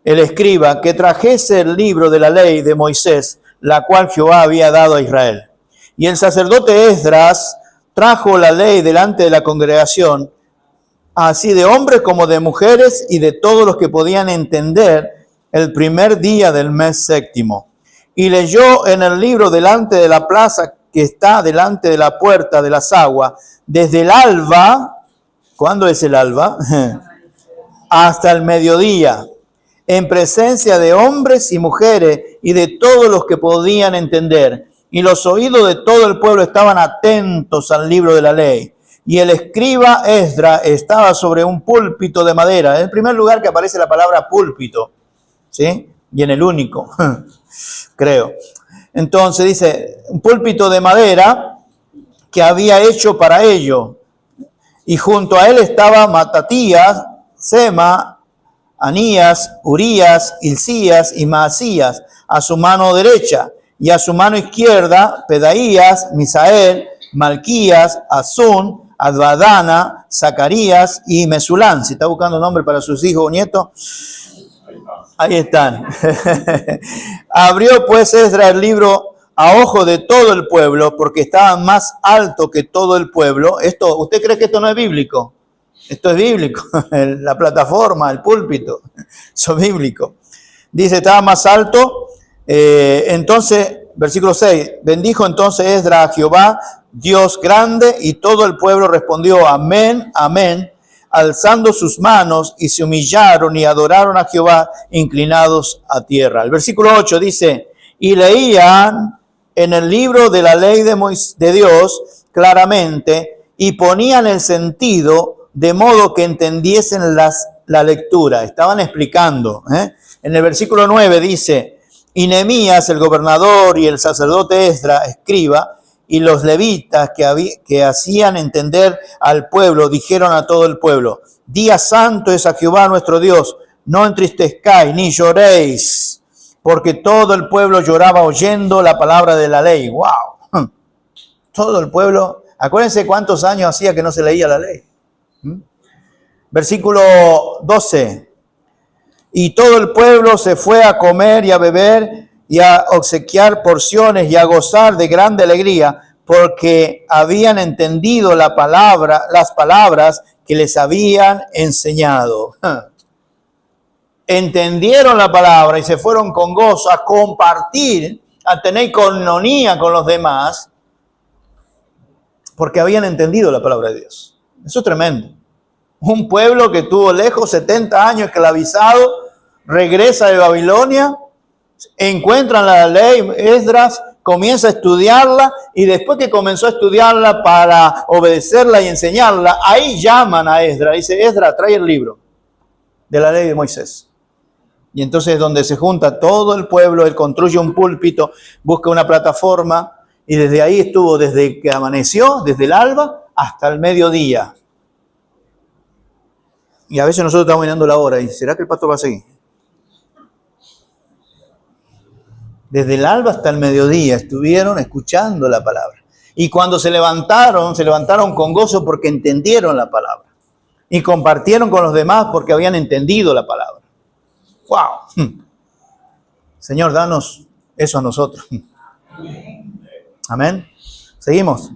el escriba, que trajese el libro de la ley de Moisés, la cual Jehová había dado a Israel. Y el sacerdote Esdras trajo la ley delante de la congregación, así de hombres como de mujeres y de todos los que podían entender, el primer día del mes séptimo. Y leyó en el libro delante de la plaza que está delante de la puerta de las aguas, desde el alba, ¿cuándo es el alba? Hasta el mediodía, en presencia de hombres y mujeres y de todos los que podían entender. Y los oídos de todo el pueblo estaban atentos al libro de la ley. Y el escriba Esdras estaba sobre un púlpito de madera. Es el primer lugar que aparece la palabra púlpito, ¿sí? Y en el único, creo. Entonces dice, un púlpito de madera que había hecho para ello. Y junto a él estaba Matatías, Sema, Anías, Urías, Hilcías y Maasías a su mano derecha. Y a su mano izquierda, Pedaías, Misael, Malquías, Azún, Adbadana, Zacarías y Mesulán. Si está buscando nombre para sus hijos o nietos, ahí están. Abrió pues Esdras el libro a ojo de todo el pueblo, porque estaba más alto que todo el pueblo. ¿Usted cree que esto no es bíblico? Esto es bíblico. La plataforma, el púlpito, eso es bíblico. Dice, estaba más alto. Entonces, versículo 6, bendijo entonces Esdras a Jehová, Dios grande, y todo el pueblo respondió, amén, amén, alzando sus manos, y se humillaron y adoraron a Jehová, inclinados a tierra. El versículo 8 dice, y leían en el libro de la ley de Dios claramente, y ponían el sentido de modo que entendiesen la lectura. Estaban explicando. En el versículo 9 dice, y Nehemías, el gobernador, y el sacerdote Esdras, escriba, y los levitas que hacían entender al pueblo, dijeron a todo el pueblo, día santo es a Jehová nuestro Dios, no entristezcáis ni lloréis, porque todo el pueblo lloraba oyendo la palabra de la ley. ¡Wow! Todo el pueblo, acuérdense cuántos años hacía que no se leía la ley. Versículo 12. Y todo el pueblo se fue a comer y a beber y a obsequiar porciones y a gozar de grande alegría, porque habían entendido las palabras que les habían enseñado. Entendieron la palabra y se fueron con gozo a compartir, a tener coinonía con los demás. porque habían entendido la palabra de Dios. Eso es tremendo. Un pueblo que estuvo lejos 70 años esclavizado, regresa de Babilonia, encuentran la ley, Esdras comienza a estudiarla y después que comenzó a estudiarla para obedecerla y enseñarla, ahí llaman a Esdras. Dice, Esdras, trae el libro de la ley de Moisés. Y entonces es donde se junta todo el pueblo, él construye un púlpito, busca una plataforma y desde ahí estuvo desde que amaneció, desde el alba hasta el mediodía. Y a veces nosotros estamos mirando la hora y ¿será que el pastor va a seguir? Desde el alba hasta el mediodía estuvieron escuchando la palabra. Y cuando se levantaron con gozo porque entendieron la palabra. Y compartieron con los demás porque habían entendido la palabra. ¡Wow! Señor, danos eso a nosotros. Amén. Seguimos.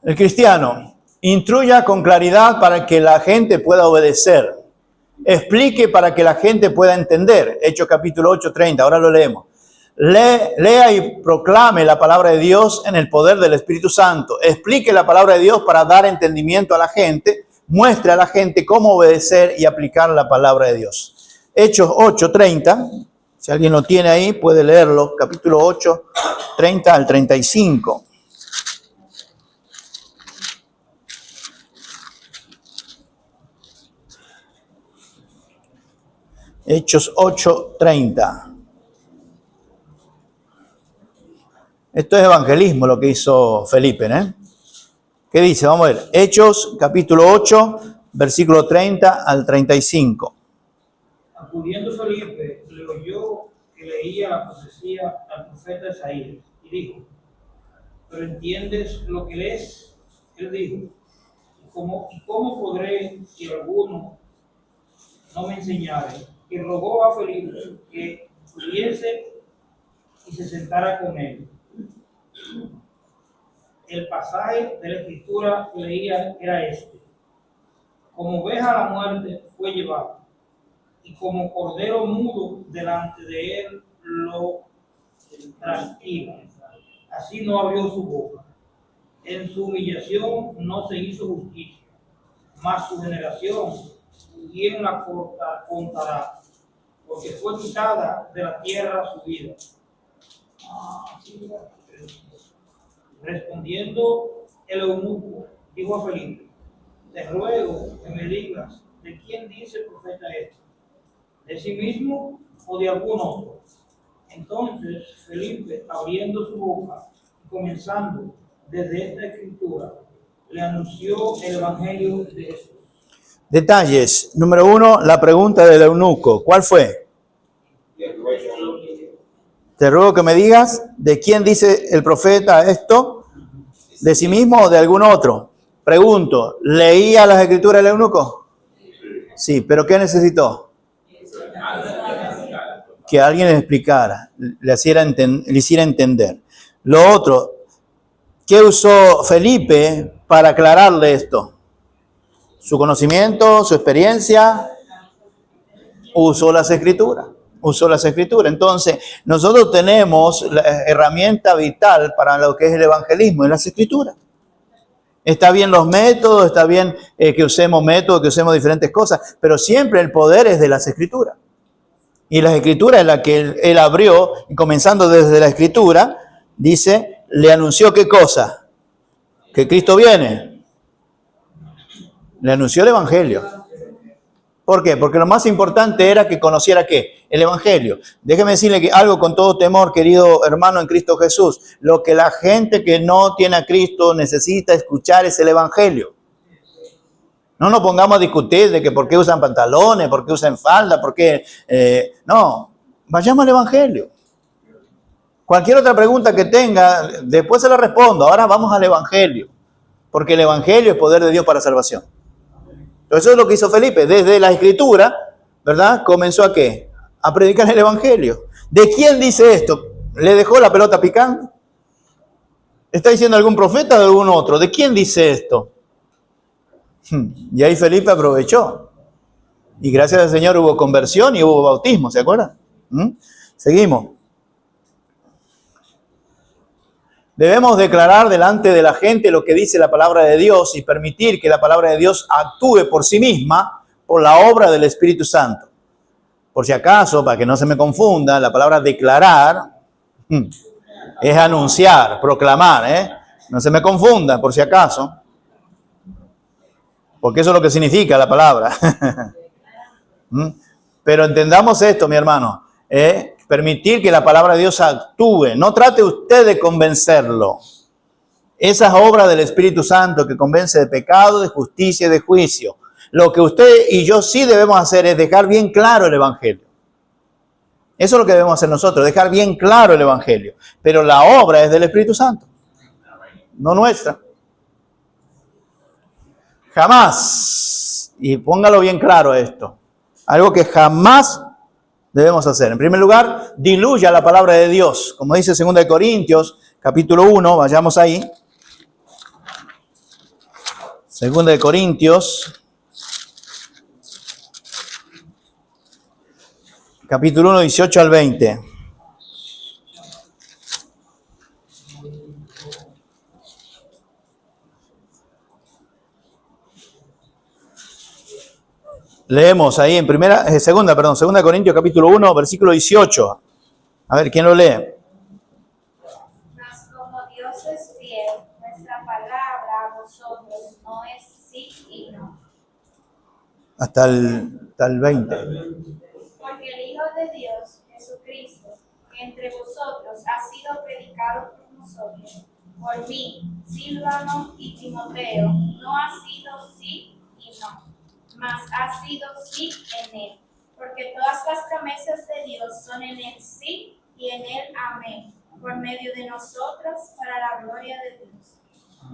El cristiano instruya con claridad para que la gente pueda obedecer. Explique para que la gente pueda entender. Hechos capítulo 8, 30. Ahora lo leemos. Lea y proclame la palabra de Dios en el poder del Espíritu Santo. Explique la palabra de Dios para dar entendimiento a la gente. Muestre a la gente cómo obedecer y aplicar la palabra de Dios. Hechos 8, 30. Si alguien lo tiene ahí, puede leerlo. Capítulo 8, 30 al 35. Hechos 8, 30. Esto es evangelismo lo que hizo Felipe, ¿eh? ¿Qué dice? Vamos a ver. Hechos, capítulo 8, versículo 30 al 35. Acudiendo Felipe, le oyó que leía la profecía al profeta Isaías y dijo, ¿pero entiendes lo que lees? Él dijo, ¿y cómo podré si alguno no me enseñare? Y rogó a Felipe que subiese y se sentara con él. El pasaje de la escritura que leía era este: como oveja a la muerte fue llevado, y como cordero mudo delante de él lo trasquila. Así no abrió su boca. En su humillación no se hizo justicia, mas su generación, ¿quién la contará? Porque fue quitada de la tierra su vida. Respondiendo el eunuco, dijo a Felipe, te ruego que me digas, ¿de quién dice el profeta esto? ¿De sí mismo o de algún otro? Entonces Felipe, abriendo su boca, comenzando desde esta escritura, le anunció el evangelio de Jesús. Detalles. Número 1, la pregunta del eunuco. ¿Cuál fue? Te ruego que me digas, ¿de quién dice el profeta esto? ¿De sí mismo o de algún otro? Pregunto, ¿leía las escrituras el eunuco? Sí, pero ¿qué necesitó? Que alguien le explicara, le hiciera entender. Lo otro, ¿qué usó Felipe para aclararle esto? ¿Su conocimiento, su experiencia? Usó las escrituras. Entonces, nosotros tenemos la herramienta vital para lo que es el evangelismo, en las escrituras. Está bien los métodos, está bien que usemos métodos, que usemos diferentes cosas, pero siempre el poder es de las escrituras. Y las escrituras es la que él abrió, y comenzando desde la escritura, dice, le anunció ¿qué cosa? Que Cristo viene. Le anunció el evangelio. ¿Por qué? Porque lo más importante era que conociera ¿qué? El evangelio. Déjeme decirle algo con todo temor, querido hermano en Cristo Jesús. Lo que la gente que no tiene a Cristo necesita escuchar es el evangelio. No nos pongamos a discutir de que por qué usan pantalones, por qué usan falda, por qué... no, vayamos al evangelio. Cualquier otra pregunta que tenga, después se la respondo. Ahora vamos al evangelio. Porque el evangelio es poder de Dios para salvación. Eso es lo que hizo Felipe. Desde la escritura, ¿verdad? Comenzó a ¿qué? A predicar el evangelio. ¿De quién dice esto? ¿Le dejó la pelota picando? ¿Está diciendo algún profeta o de algún otro? ¿De quién dice esto? Y ahí Felipe aprovechó. Y gracias al Señor hubo conversión y hubo bautismo, ¿se acuerdan? Seguimos. Debemos declarar delante de la gente lo que dice la palabra de Dios y permitir que la palabra de Dios actúe por sí misma por la obra del Espíritu Santo. Por si acaso, para que no se me confunda, la palabra declarar es anunciar, proclamar, ¿eh? No se me confunda, por si acaso. Porque eso es lo que significa la palabra. Pero entendamos esto, mi hermano. Permitir que la palabra de Dios actúe. No trate usted de convencerlo. Esa es obra del Espíritu Santo que convence de pecado, de justicia y de juicio. Lo que usted y yo sí debemos hacer es dejar bien claro el Evangelio. Eso es lo que debemos hacer nosotros, dejar bien claro el Evangelio. Pero la obra es del Espíritu Santo, no nuestra. Jamás, y póngalo bien claro esto, algo que jamás debemos hacer. En primer lugar, diluya la palabra de Dios. Como dice 2 Corintios, capítulo 1, vayamos ahí. 2 Corintios, capítulo 1, 18 al 20. Leemos ahí en segunda Corintios capítulo 1, versículo 18. A ver, ¿quién lo lee? Mas como Dios es fiel, nuestra palabra a vosotros no es sí y no. Hasta el 20. Porque el Hijo de Dios, Jesucristo, que entre vosotros ha sido predicado por nosotros, por mí, Silvano y Timoteo, no ha sido sí y no, mas ha sido sí en él, porque todas las promesas de Dios son en él sí y en él amén, por medio de nosotros para la gloria de Dios.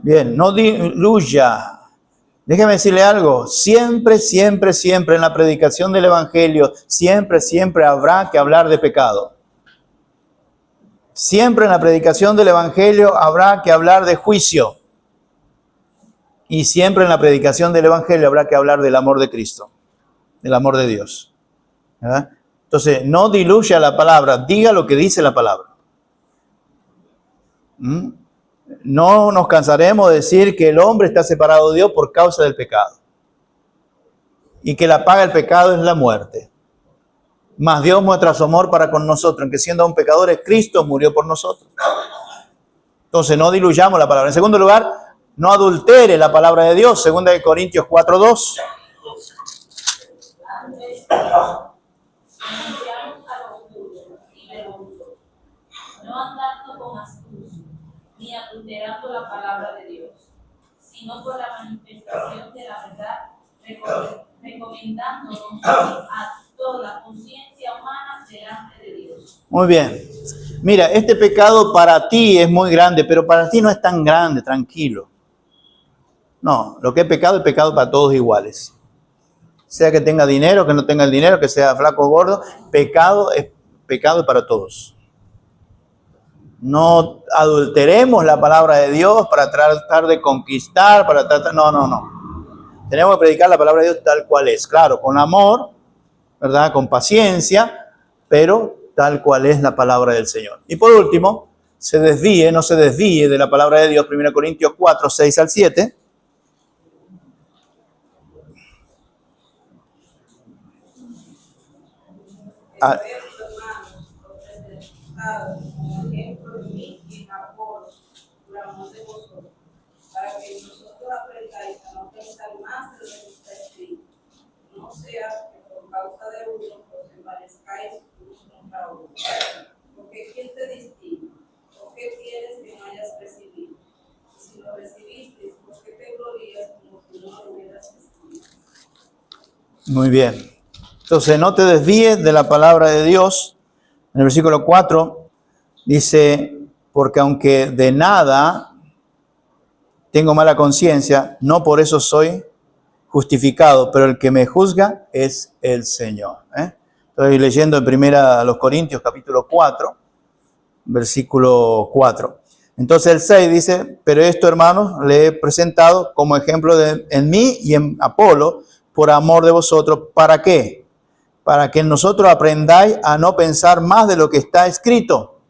Bien, no diluya. Déjeme decirle algo, siempre en la predicación del Evangelio, siempre habrá que hablar de pecado. Siempre en la predicación del Evangelio habrá que hablar de juicio. Y siempre en la predicación del Evangelio habrá que hablar del amor de Cristo, del amor de Dios. ¿Verdad? Entonces, no diluya la palabra, diga lo que dice la palabra. No nos cansaremos de decir que el hombre está separado de Dios por causa del pecado. Y que la paga del pecado es la muerte. Mas Dios muestra su amor para con nosotros, en que siendo aún pecadores, Cristo murió por nosotros. Entonces, no diluyamos la palabra. En segundo lugar, no adultere la palabra de Dios. 2 Corintios 4:2. No andando con astucia, ni adulterando la palabra de Dios, sino por la manifestación de la verdad, recomendándonos a toda conciencia humana delante de Dios. Muy bien. Mira, este pecado para ti es muy grande, pero para ti no es tan grande, tranquilo. No, lo que es pecado para todos iguales. Sea que tenga dinero, que no tenga el dinero, que sea flaco o gordo, pecado es pecado para todos. No adulteremos la palabra de Dios para tratar de conquistar, no. Tenemos que predicar la palabra de Dios tal cual es. Claro, con amor, ¿verdad? Con paciencia, pero tal cual es la palabra del Señor. Y por último, no se desvíe de la palabra de Dios. 1 Corintios 4, 6 al 7. Como ejemplo en mí y en Apolos, por amor de vosotros, para que nosotros aprendáis a no pensar más de lo que está escrito. No sea que por causa de uno os envanezcáis unos contra otros. Porque ¿quién te distingue? ¿O qué tienes que no hayas recibido? Y si lo recibiste, ¿por qué te glorías como si no lo hubieras recibido? Muy bien. Entonces, no te desvíes de la palabra de Dios. En el versículo 4 dice, porque aunque de nada tengo mala conciencia, no por eso soy justificado, pero el que me juzga es el Señor. Estoy leyendo en 1 Corintios capítulo 4, versículo 4. Entonces el 6 dice, pero esto, hermanos, le he presentado como ejemplo en mí y en Apolo, por amor de vosotros. ¿Para qué? Para que nosotros aprendáis a no pensar más de lo que está escrito.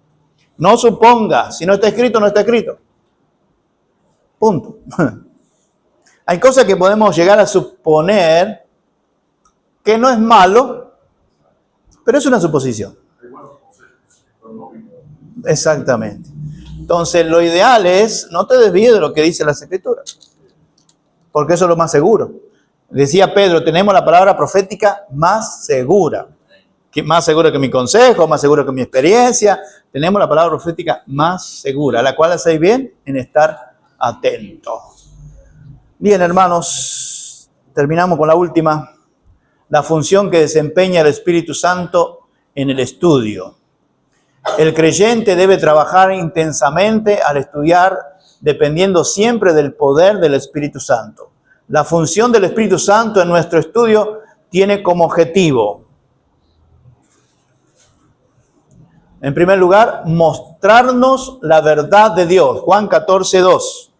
No suponga. Si no está escrito, no está escrito. Punto. Hay cosas que podemos llegar a suponer que no es malo, pero es una suposición. Exactamente. Entonces, lo ideal es no te desvíes de lo que dice las Escrituras, porque eso es lo más seguro. Decía Pedro, tenemos la palabra profética más segura. Más segura que mi consejo, más segura que mi experiencia. Tenemos la palabra profética más segura, a la cual hacéis bien en estar atentos. Bien, hermanos, terminamos con la última. La función que desempeña el Espíritu Santo en el estudio. El creyente debe trabajar intensamente al estudiar, dependiendo siempre del poder del Espíritu Santo. La función del Espíritu Santo en nuestro estudio tiene como objetivo, en primer lugar, mostrarnos la verdad de Dios. Juan 14:2.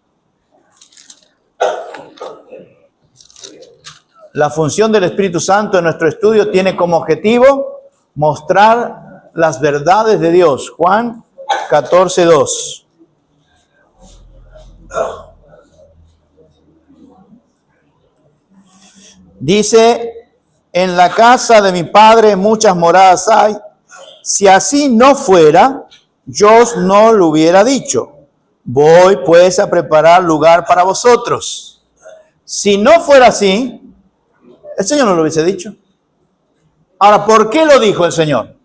La función del Espíritu Santo en nuestro estudio tiene como objetivo mostrar las verdades de Dios. Juan 14:2. Dice, en la casa de mi Padre muchas moradas hay. Si así no fuera, yo os no lo hubiera dicho. Voy pues a preparar lugar para vosotros. Si no fuera así, el Señor no lo hubiese dicho. Ahora, ¿por qué lo dijo el Señor?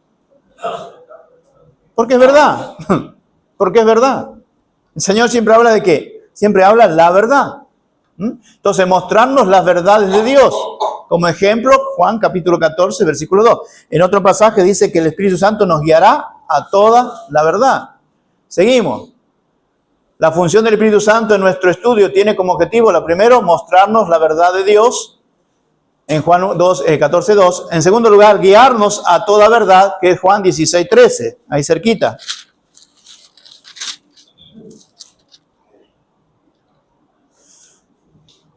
Porque es verdad. Porque es verdad. El Señor siempre habla de qué? Siempre habla la verdad. Entonces, mostrarnos las verdades de Dios. Como ejemplo, Juan capítulo 14, versículo 2. En otro pasaje dice que el Espíritu Santo nos guiará a toda la verdad. Seguimos. La función del Espíritu Santo en nuestro estudio tiene como objetivo, la primero, mostrarnos la verdad de Dios. En Juan 14:2. En segundo lugar, guiarnos a toda verdad, que es Juan 16:13. Ahí cerquita.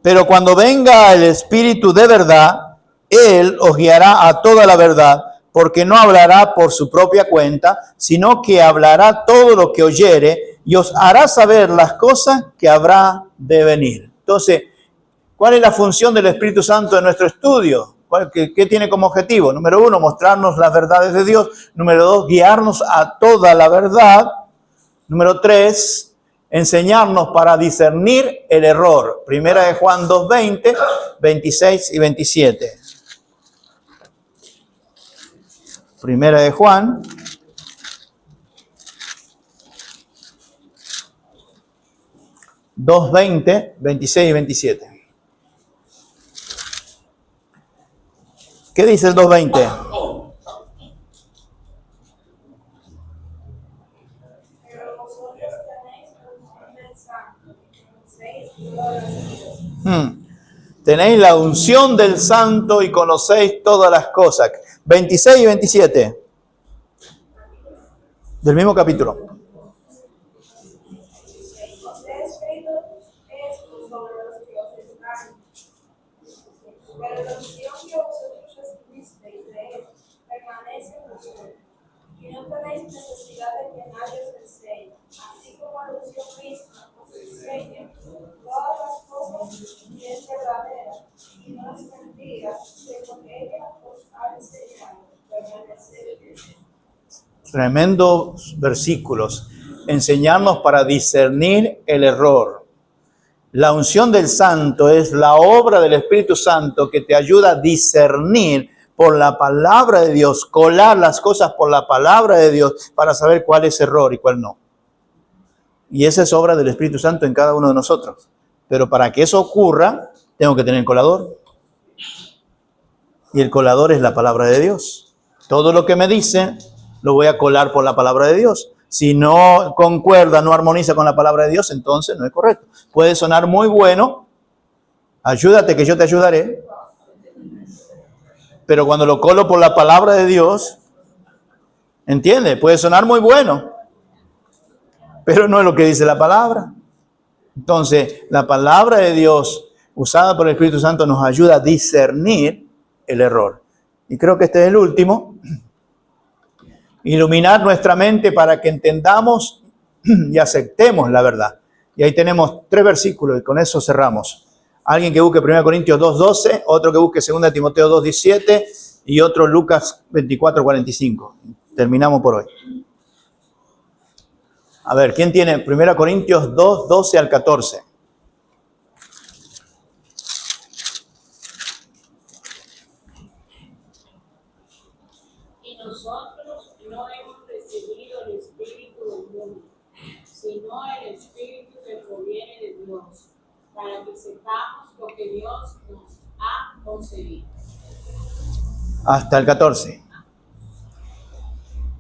Pero cuando venga el Espíritu de verdad, Él os guiará a toda la verdad, porque no hablará por su propia cuenta, sino que hablará todo lo que oyere y os hará saber las cosas que habrá de venir. Entonces, ¿cuál es la función del Espíritu Santo en nuestro estudio? ¿Qué tiene como objetivo? Número 1, mostrarnos las verdades de Dios. Número 2, guiarnos a toda la verdad. Número 3, enseñarnos para discernir el error. Primera de Juan 2:20, 26 y 27. Primera de Juan 2:20, 26 y 27. ¿Qué dice el 2:20? Tenéis la unción del Santo y conocéis todas las cosas. 26 y 27. Del mismo capítulo. Pero la unción que vosotros recibisteis de Él permanece en vosotros, y no tenéis necesidad de que nadie os enseñe, así como la unción misma os enseña todas las cosas y es verdadera, y no es mentira, según ella os ha enseñado, permanecer en Él. Tremendos versículos. Enseñarnos para discernir el error. La unción del Santo es la obra del Espíritu Santo que te ayuda a discernir por la palabra de Dios, colar las cosas por la palabra de Dios para saber cuál es error y cuál no. Y esa es obra del Espíritu Santo en cada uno de nosotros. Pero para que eso ocurra, tengo que tener colador. Y el colador es la palabra de Dios. Todo lo que me dicen, lo voy a colar por la palabra de Dios. Si no concuerda, no armoniza con la palabra de Dios, entonces no es correcto. Puede sonar muy bueno, ayúdate que yo te ayudaré, pero cuando lo colo por la palabra de Dios, ¿entiende? Puede sonar muy bueno, pero no es lo que dice la palabra. Entonces, la palabra de Dios, usada por el Espíritu Santo, nos ayuda a discernir el error. Y creo que este es el último. Iluminar nuestra mente para que entendamos y aceptemos la verdad. Y ahí tenemos 3 versículos y con eso cerramos. Alguien que busque 1 Corintios 2:12, otro que busque 2 Timoteo 2:17 y otro Lucas 24:45. Terminamos por hoy. A ver, ¿quién tiene 1 Corintios 2:12 al 14? Y nosotros no hemos recibido el Espíritu del mundo, sino el Espíritu que proviene de Dios, para que sepamos lo que Dios nos ha concedido. Hasta el 14.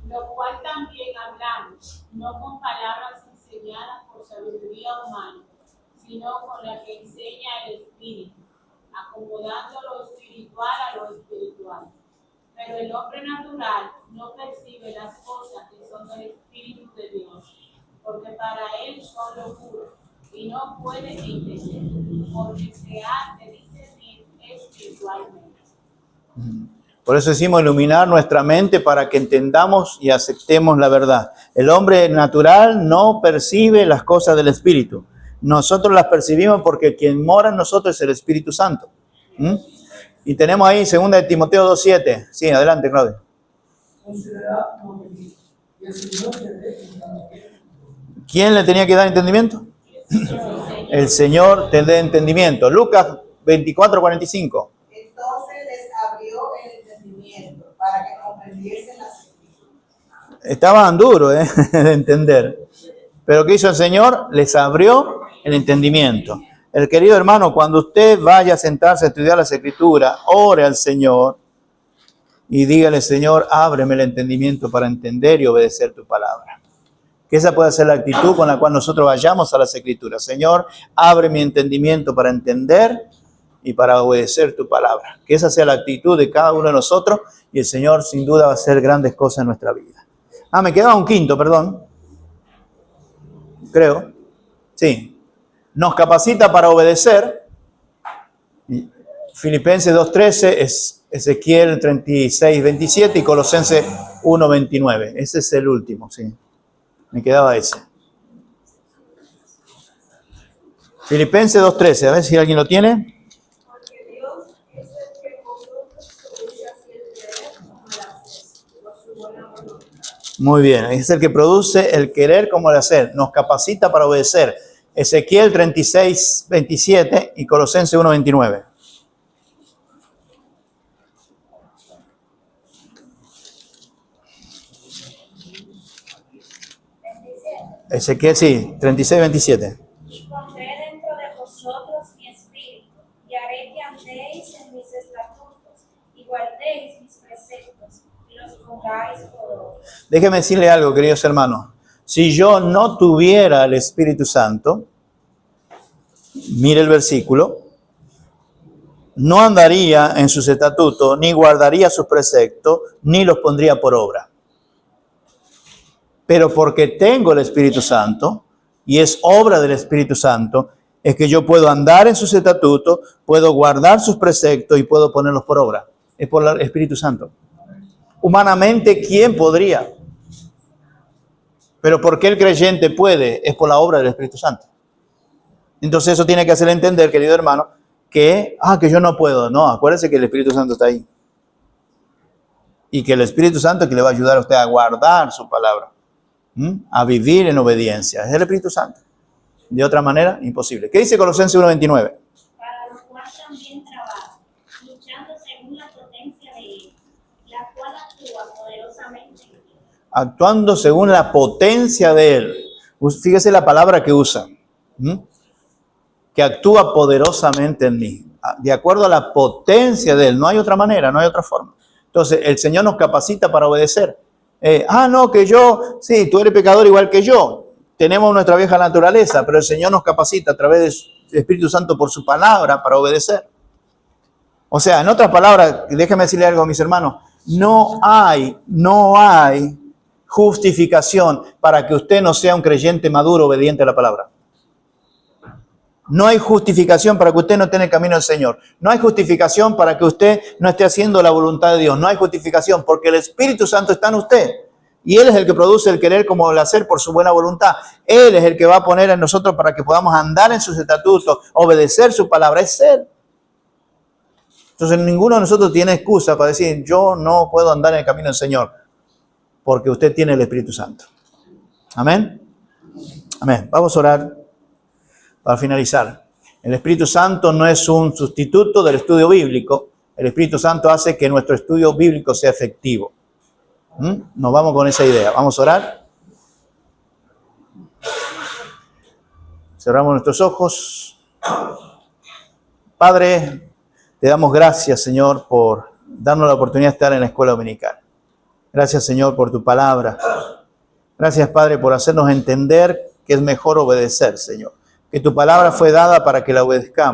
Lo cual también hablamos, no con palabras enseñadas por sabiduría humana, sino con la que enseña el Espíritu, acomodando lo espiritual a lo espiritual. Pero el hombre natural no percibe las cosas que son del Espíritu de Dios, porque para él son locura, y no puede entender, porque se ha de discernir espiritualmente. Por eso decimos iluminar nuestra mente para que entendamos y aceptemos la verdad. El hombre natural no percibe las cosas del Espíritu. Nosotros las percibimos porque quien mora en nosotros es el Espíritu Santo. Y tenemos ahí 2 Timoteo 2:7. Sí, adelante, Claudio. ¿Quién le tenía que dar entendimiento? El Señor te dé entendimiento. Lucas 24:45. Entonces les abrió el entendimiento para que comprendiesen las Escrituras. Estaban duros de entender. Pero ¿qué hizo el Señor? Les abrió el entendimiento. El querido hermano, cuando usted vaya a sentarse a estudiar las Escrituras, ore al Señor y dígale, Señor, ábreme el entendimiento para entender y obedecer tu palabra. Que esa pueda ser la actitud con la cual nosotros vayamos a las Escrituras. Señor, abre mi entendimiento para entender y para obedecer tu palabra. Que esa sea la actitud de cada uno de nosotros y el Señor sin duda va a hacer grandes cosas en nuestra vida. Me quedaba un quinto, perdón. Creo. Sí. Nos capacita para obedecer. Filipenses 2:13 es Ezequiel 36:27 y Colosenses 1:29. Ese es el último, sí. Me quedaba ese. Filipenses 2:13, a ver si alguien lo tiene. Porque Dios es el que vosotros produce así el querer como el hacer, por su buena voluntad. Muy bien, es el que produce el querer como el hacer. Nos capacita para obedecer. Ezequiel 36:27 y Colosenses 1:29. Ezequiel, sí, 36:27. Y pondré dentro de vosotros mi espíritu, y haré que andéis en mis estatutos, y guardéis mis preceptos, y los pongáis por obra. Déjeme decirle algo, queridos hermanos. Si yo no tuviera el Espíritu Santo, mire el versículo, no andaría en sus estatutos, ni guardaría sus preceptos, ni los pondría por obra. Pero porque tengo el Espíritu Santo, y es obra del Espíritu Santo, es que yo puedo andar en sus estatutos, puedo guardar sus preceptos y puedo ponerlos por obra. Es por el Espíritu Santo. Humanamente, ¿quién podría? Pero porque el creyente puede, es por la obra del Espíritu Santo. Entonces eso tiene que hacer entender, querido hermano, que yo no puedo. No, acuérdese que el Espíritu Santo está ahí. Y que el Espíritu Santo es que le va a ayudar a usted a guardar su palabra. A vivir en obediencia. Es el Espíritu Santo. De otra manera, imposible. ¿Qué dice Colosenses 1:29? Para lo cual también trabajo, luchando según la potencia de él, la cual actúa poderosamente en mí. Actuando según la potencia de él. Fíjese la palabra que usa. Que actúa poderosamente en mí. De acuerdo a la potencia de él. No hay otra manera, no hay otra forma. Entonces, el Señor nos capacita para obedecer. No, que yo, sí, tú eres pecador igual que yo. Tenemos nuestra vieja naturaleza, pero el Señor nos capacita a través del Espíritu Santo por su palabra para obedecer. O sea, en otras palabras, déjenme decirle algo a mis hermanos, no hay justificación para que usted no sea un creyente maduro, obediente a la palabra. No hay justificación para que usted no esté en el camino del Señor. No hay justificación para que usted no esté haciendo la voluntad de Dios. No hay justificación porque el Espíritu Santo está en usted. Y Él es el que produce el querer como el hacer por su buena voluntad. Él es el que va a poner en nosotros para que podamos andar en sus estatutos, obedecer su palabra. Es Él. Entonces ninguno de nosotros tiene excusa para decir, yo no puedo andar en el camino del Señor, porque usted tiene el Espíritu Santo. Amén. Amén. Vamos a orar para finalizar. El Espíritu Santo no es un sustituto del estudio bíblico. El Espíritu Santo hace que nuestro estudio bíblico sea efectivo. Nos vamos con esa idea. Vamos a orar. Cerramos nuestros ojos. Padre, te damos gracias, Señor, por darnos la oportunidad de estar en la escuela dominical. Gracias, Señor, por tu palabra. Gracias, Padre, por hacernos entender que es mejor obedecer, Señor. Que tu palabra fue dada para que la obedezcamos.